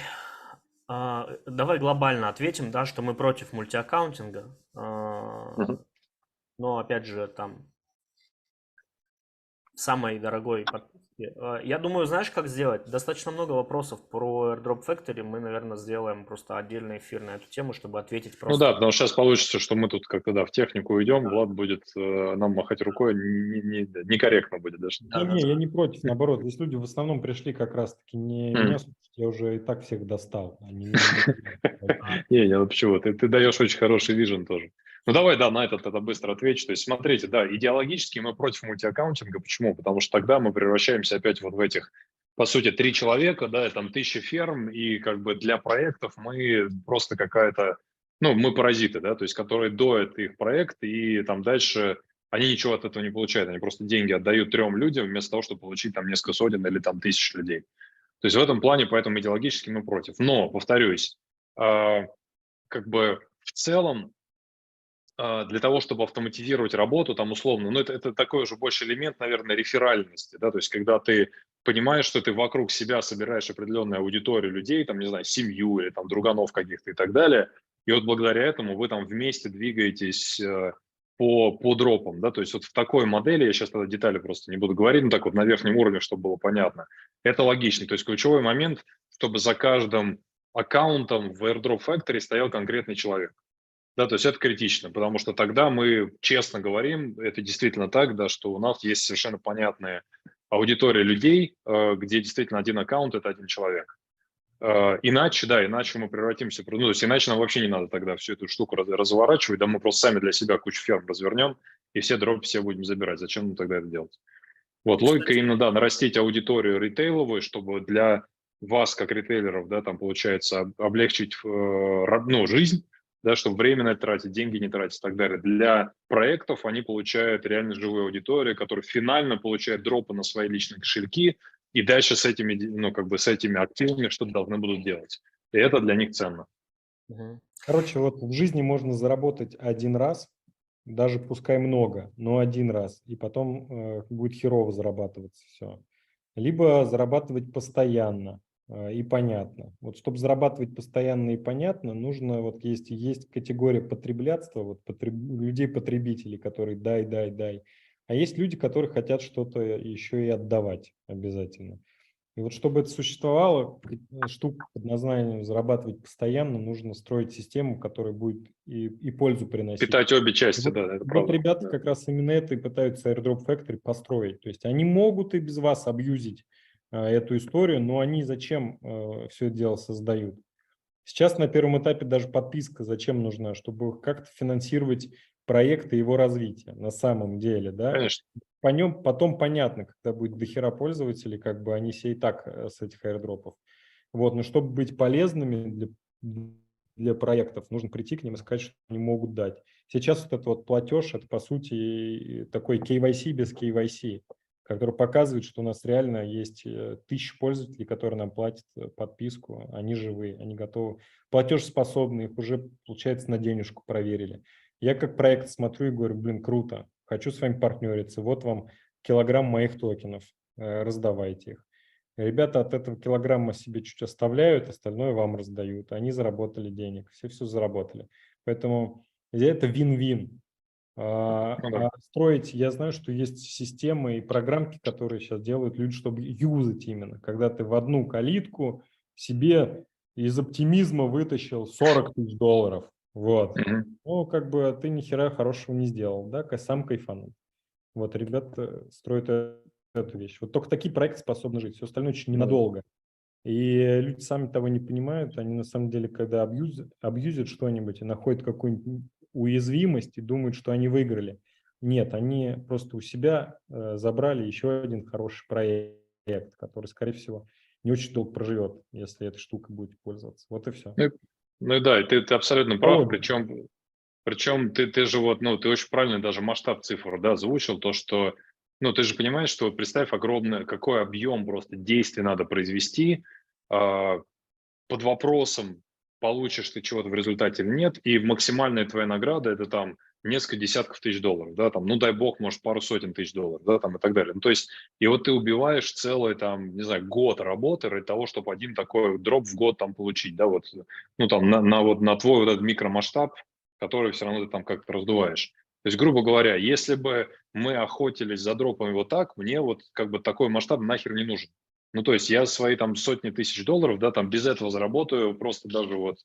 Давай глобально ответим, да, что мы против мультиаккаунтинга. Мгм. Но опять же, там самой дорогой подписки. Я думаю, знаешь, как сделать? Достаточно много вопросов про AirDrop Factory. Мы, наверное, сделаем просто отдельный эфир на эту тему, чтобы ответить Ну просто. да, потому что сейчас получится, что мы тут как-то в технику уйдем, Влад будет нам махать рукой, некорректно будет даже. Да, да, Не, я да. не против, наоборот. Здесь люди в основном пришли как раз-таки не меня слушать, я уже и так всех достал. Они меня не... Не, ну почему? Ты даешь очень хороший вижен тоже. Ну давай, да, на этот тогда быстро отвечу. То есть смотрите, да, идеологически мы против мультиаккаунтинга. Почему? Потому что тогда мы превращаемся опять вот в этих, по сути, 3 человека, да, там 1000 ферм, и как бы для проектов мы просто какая-то, ну, мы паразиты, да, то есть которые доят их проект, и там дальше они ничего от этого не получают, они просто деньги отдают 3 людям вместо того, чтобы получить там несколько сотен или там 1000 людей. То есть в этом плане, поэтому идеологически мы против. Но, повторюсь, как бы в целом для того, чтобы автоматизировать работу, там условно, ну это такой уже больше элемент, наверное, реферальности, да, то есть когда ты понимаешь, что ты вокруг себя собираешь определенную аудиторию людей, там, не знаю, семью или там друганов каких-то и так далее, и вот благодаря этому вы там вместе двигаетесь по дропам, да, то есть вот в такой модели, я сейчас тогда детали просто не буду говорить, но так вот на верхнем уровне, чтобы было понятно, это логично, то есть ключевой момент, чтобы за каждым аккаунтом в AirDrop Factory стоял конкретный человек. Да, то есть это критично, потому что тогда мы честно говорим, это действительно так, да, что у нас есть совершенно понятная аудитория людей, где действительно один аккаунт – это один человек. Иначе, да, иначе мы превратимся, ну, то есть иначе нам вообще не надо тогда всю эту штуку разворачивать, да, мы просто сами для себя кучу ферм развернем, и все дропы все будем забирать. Зачем нам тогда это делать? Вот, И, логика кстати, именно, да, нарастить аудиторию ритейловую, чтобы для вас, как ритейлеров, да, там, получается, облегчить ну, жизнь, да, чтобы время на это тратить, деньги не тратить и так далее. Для проектов они получают реально живую аудиторию, которая финально получает дропы на свои личные кошельки, и дальше с этими, ну, как бы с этими активами что-то должны будут делать. И это для них ценно. Мгм. Короче, вот в жизни можно заработать один раз, даже пускай много, но один раз, и потом будет херово зарабатываться все. Либо зарабатывать постоянно и понятно. Вот чтобы зарабатывать постоянно и понятно, нужно, вот есть категория потреблятства, вот людей-потребителей, которые дай, а есть люди, которые хотят что-то еще и отдавать обязательно. И вот чтобы это существовало, штука под названием «зарабатывать постоянно», нужно строить систему, которая будет и пользу приносить. Питать обе И части, Вот, да, это вот правда. ребята Да. как раз именно это и пытаются AirDrop Factory построить. То есть они могут и без вас абьюзить эту историю, но они зачем все это дело создают? Сейчас на первом этапе даже подписка зачем нужна? Чтобы как-то финансировать проект и его развитие на самом деле, да? Конечно. По нем потом понятно, когда будет дохера пользователей, как бы они все и так с этих аирдропов. Вот, но чтобы быть полезными для проектов, нужно прийти к ним и сказать, что они могут дать. Сейчас вот этот вот платеж, это по сути такой KYC без KYC. который показывает, что у нас реально есть тысячи пользователей, которые нам платят подписку, они живые, они готовы, платежеспособные, их уже, получается, на денежку проверили. Я как проект смотрю и говорю, блин, круто, хочу с вами партнериться, вот вам килограмм моих токенов, раздавайте их. Ребята от этого килограмма себе чуть оставляют, остальное вам раздают. Они заработали денег, все заработали. Поэтому это вин-вин. Ну да. Строить, я знаю, что есть системы и программки, которые сейчас делают люди, чтобы юзать именно. Когда ты в одну калитку себе из оптимизма вытащил 40 тысяч долларов. Вот. Мгм. Ну, как бы ты ни хера хорошего не сделал, да, сам кайфанул. Вот, ребята строят эту вещь. Вот только такие проекты способны жить, все остальное очень ненадолго. И люди сами того не понимают, они на самом деле, когда абьюзят что-нибудь и находят какую-нибудь уязвимость и думают, что они выиграли. Нет, они просто у себя забрали еще один хороший проект, который, скорее всего, не очень долго проживет, если этой штукой будете пользоваться. Вот и все. Ну и да, и ты абсолютно прав, причем ты же вот, ну, ты очень правильно даже масштаб цифр, да, озвучил, то, что, ну, ты же понимаешь, что вот представь огромное, какой объем просто действий надо произвести, а, под вопросом, получишь ты чего-то в результате или нет, и максимальная твоя награда – это там несколько десятков тысяч долларов, да, там, ну, дай бог, может, пару сотен тысяч долларов, да, там, и так далее. Ну, то есть, и вот ты убиваешь целый, там, не знаю, год работы ради того, чтобы один такой дроп в год там получить, да, вот, ну, там, вот, на твой вот этот микромасштаб, который все равно ты там как-то раздуваешь. То есть, грубо говоря, если бы мы охотились за дропами вот так, мне вот как бы такой масштаб нахер не нужен. Ну, то есть я свои там сотни тысяч долларов, да, там без этого заработаю просто даже вот,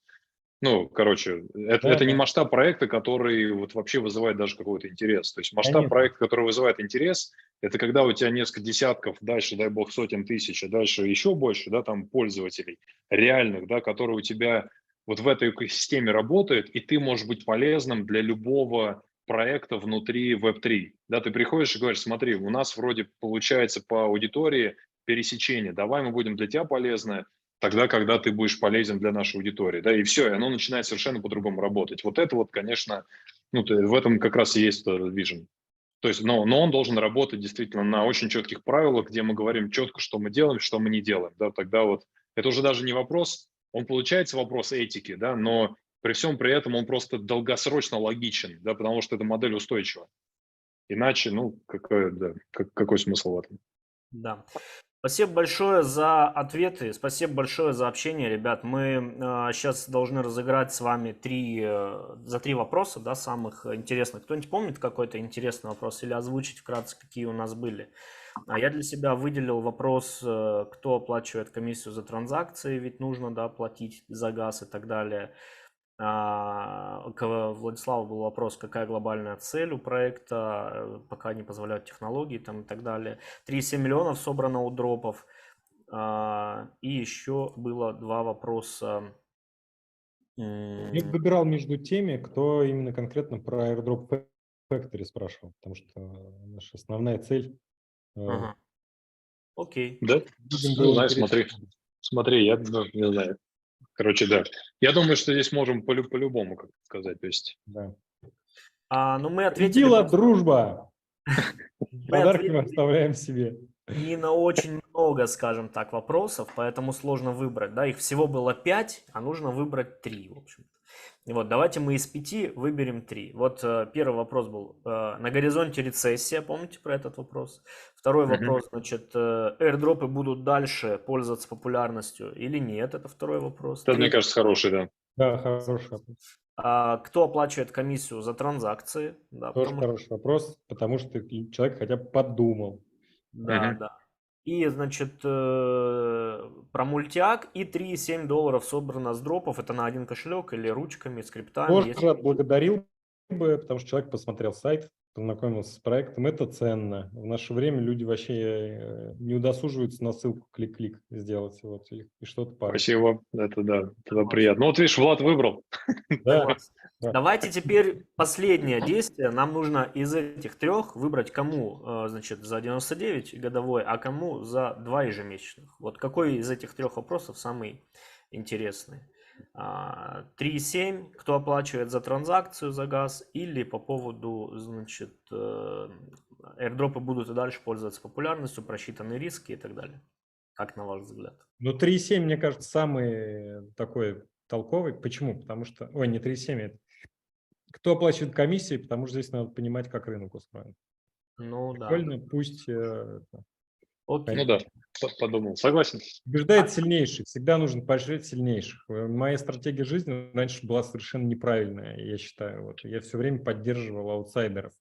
ну, короче, это не Да, масштаб проекта, который вот вообще вызывает даже какой-то интерес. То есть масштаб конечно. проекта, который вызывает интерес, это когда у тебя несколько десятков, дальше, дай бог, сотен тысяч, а дальше еще больше, да, там пользователей реальных, да, которые у тебя вот в этой экосистеме работают, и ты можешь быть полезным для любого проекта внутри Web3. Да, ты приходишь и говоришь, смотри, у нас вроде получается по аудитории пересечение, давай мы будем для тебя полезны тогда, когда ты будешь полезен для нашей аудитории, да, и все, и оно начинает совершенно по-другому работать. Вот это вот, конечно, ну, в этом как раз и есть vision. То есть, но он должен работать действительно на очень четких правилах, где мы говорим четко, что мы делаем, что мы не делаем, да, тогда вот это уже даже не вопрос, он получается вопрос этики, да, но при всем при этом он просто долгосрочно логичен, да, потому что эта модель устойчива. Иначе, ну, какой смысл в этом? Да. Спасибо большое за ответы, спасибо большое за общение, ребят. Мы сейчас должны разыграть с вами за три вопроса, да, самых интересных. Кто-нибудь помнит какой-то интересный вопрос или озвучить вкратце, какие у нас были? Я для себя выделил вопрос, кто оплачивает комиссию за транзакции, ведь нужно, да, платить за газ и так далее. К Владиславу был вопрос, какая глобальная цель у проекта, пока не позволяют технологии там, и так далее. 3,7 миллионов собрано у дропов. И еще было два вопроса. Я выбирал между теми, кто именно конкретно про Airdrop Factory спрашивал, потому что наша основная цель Ага. Окей. Да? людям Ну, было знаешь, интересно. смотри, я ну, не знаю. Короче, да. Я думаю, что здесь можем по-любому, как сказать. То есть, Да. Ну, мы ответили Победила просто, дружба! мы Подарки мы ответили оставляем себе. не на очень много, скажем так, вопросов, поэтому сложно выбрать. Да, их всего было 5, а нужно выбрать 3, в общем. Вот, давайте мы из 5 выберем 3. Вот первый вопрос был, на горизонте рецессия, помните про этот вопрос? Второй мгм. вопрос, значит, airdropы будут дальше пользоваться популярностью или нет? Это второй вопрос. Это, мне Третий, кажется, хороший, да. Да, хороший вопрос. кто оплачивает комиссию за транзакции? Да, Тоже потому что, хороший вопрос, потому что человек хотя бы подумал. да, Мгм. да. И, значит, про мультиак и 3,7 долларов собрано с дропов. Это на один кошелек или ручками, скриптами. Тоже отблагодарил бы, потому что человек посмотрел сайт, познакомился с проектом. Это ценно. В наше время люди вообще не удосуживаются на ссылку клик-клик сделать вот, и что-то парить. Спасибо. Это да, это Согласен. приятно. Ну, вот видишь, Влад выбрал. Да, Согласен. да. Давайте теперь последнее действие. Нам нужно из этих трех выбрать, кому, значит, за 99 годовой, а кому за 2 ежемесячных. Вот какой из этих трех вопросов самый интересный? 3,7, кто оплачивает за транзакцию, за газ, или по поводу, значит, airdropы будут и дальше пользоваться популярностью, просчитанные риски и так далее? Как на ваш взгляд? Ну, 3.7, мне кажется, самый такой толковый. Почему? Потому что... Ой, не 3.7, это... Кто оплачивает комиссии, потому что здесь надо понимать, как рынок устроен. Ну да. Прикольно, пусть... Окей. Ну да, подумал. Согласен. Побеждает сильнейший. Всегда нужно поощрять сильнейших. Моя стратегия жизни раньше была совершенно неправильная, я считаю. Вот. Я все время поддерживал аутсайдеров.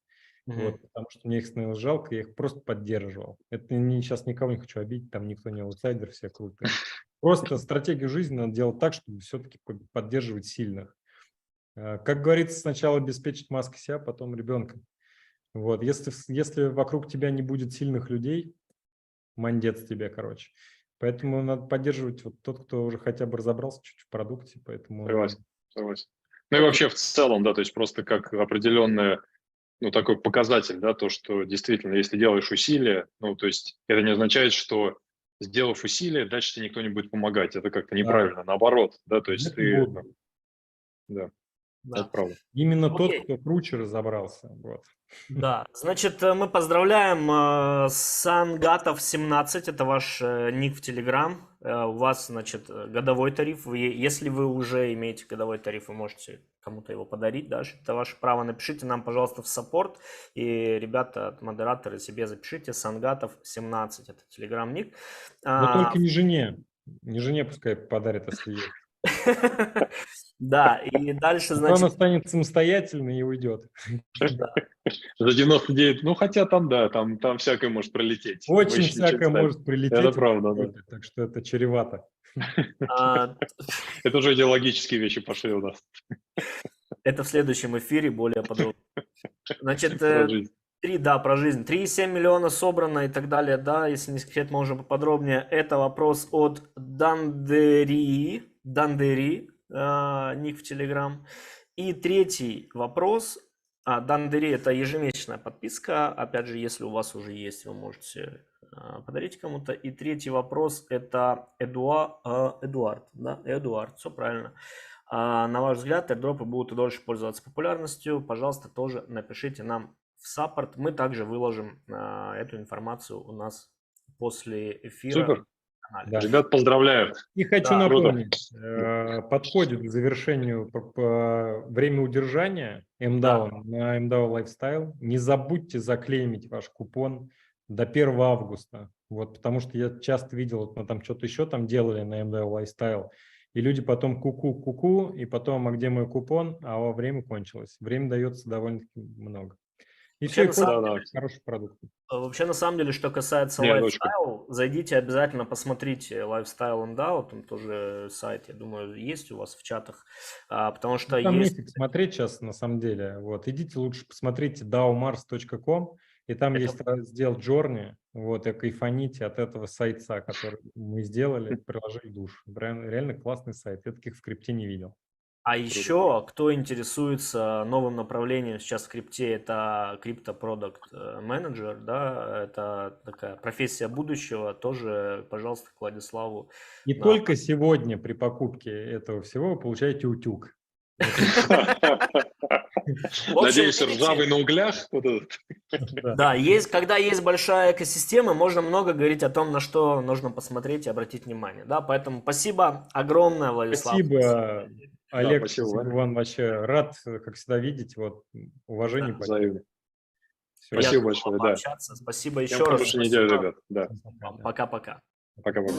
Вот, потому что мне их становилось жалко, я их просто поддерживал. Это не, сейчас никого не хочу обидеть, там никто не аутсайдер, все крутые. Просто стратегию жизни надо делать так, чтобы все-таки поддерживать сильных. Как говорится, сначала обеспечить маской себя, потом ребенка. Вот. Если вокруг тебя не будет сильных людей, мандец тебе, короче. Поэтому надо поддерживать вот тот, кто уже хотя бы разобрался чуть в продукте. Поэтому... Согласен. Ну и вообще в целом, да, то есть просто как определенное, ну, такой показатель, да, то, что действительно, если делаешь усилия, ну, то есть это не означает, что сделав усилия, дальше тебе никто не будет помогать. Это как-то неправильно, наоборот, да, то есть ты... Да. Да. Это правда. Именно тот, кто круче разобрался. Вот. Да, значит, мы поздравляем Сангатов 17, это ваш ник в Telegram. У вас, значит, годовой тариф. Если вы уже имеете годовой тариф, вы можете кому-то его подарить, да, это ваше право. Напишите нам, пожалуйста, в саппорт, и ребята, модераторы, себе запишите Сангатов 17, это Telegram ник. Но только не жене. Не жене пускай подарит, если есть. Да, и дальше, значит... Он останется самостоятельно и уйдет. За 99, ну хотя там, да, там всякое может пролететь. Очень всякое может прилететь. Это правда, да. Так что это чревато. Это уже идеологические вещи пошли у нас. Это в следующем эфире более подробно. Значит, про жизнь. 3,7 миллиона собрано и так далее, да, если не секрет, мы уже поподробнее. Это вопрос от Дандери, ник в Telegram. И третий вопрос. Дандери — это ежемесячная подписка. Опять же, если у вас уже есть, вы можете подарить кому-то. И третий вопрос — это Эдуард. Да? Эдуард, все правильно. На ваш взгляд, airdropы будут и дольше пользоваться популярностью. Пожалуйста, тоже напишите нам в саппорт. Мы также выложим эту информацию у нас после эфира. Супер. Да. Ребят, поздравляю. И хочу напомнить, подходит к завершению время удержания MDAO на MDAO Lifestyle. Не забудьте заклеймить ваш купон до 1 августа. Вот, потому что я часто видел, вот мы там что-то еще там делали на MDAO Lifestyle, и люди потом ку-ку, и потом, а где мой купон? А время кончилось. Время дается довольно-таки много. И все, и хороший продукт. Вообще, на самом деле, что касается Lifestyle, зайдите обязательно, посмотрите Lifestyle MDAO, там тоже сайт, я думаю, есть у вас в чатах, потому что там есть... нефиг смотреть сейчас, на самом деле. Вот, идите лучше посмотрите daomars.com, и там есть раздел Journey, вот, и кайфаните от этого сайта, который мы сделали, приложили душу. Реально классный сайт, я таких в крипте не видел. А еще, кто интересуется новым направлением сейчас в крипте, это крипто-продукт менеджер, да, это такая профессия будущего, тоже, пожалуйста, к Владиславу. И только сегодня при покупке этого всего вы получаете утюг. Надеюсь, ржавый на углях. Да, когда есть большая экосистема, можно много говорить о том, на что нужно посмотреть и обратить внимание. Да, поэтому спасибо огромное, Владислав. Спасибо. Олег, спасибо вам, вообще рад, как всегда, видеть, вот, уважение. Взаимно. Спасибо большое, да. Спасибо еще раз. Хорошей недели, ребят. Да. Пока-пока. Пока-пока.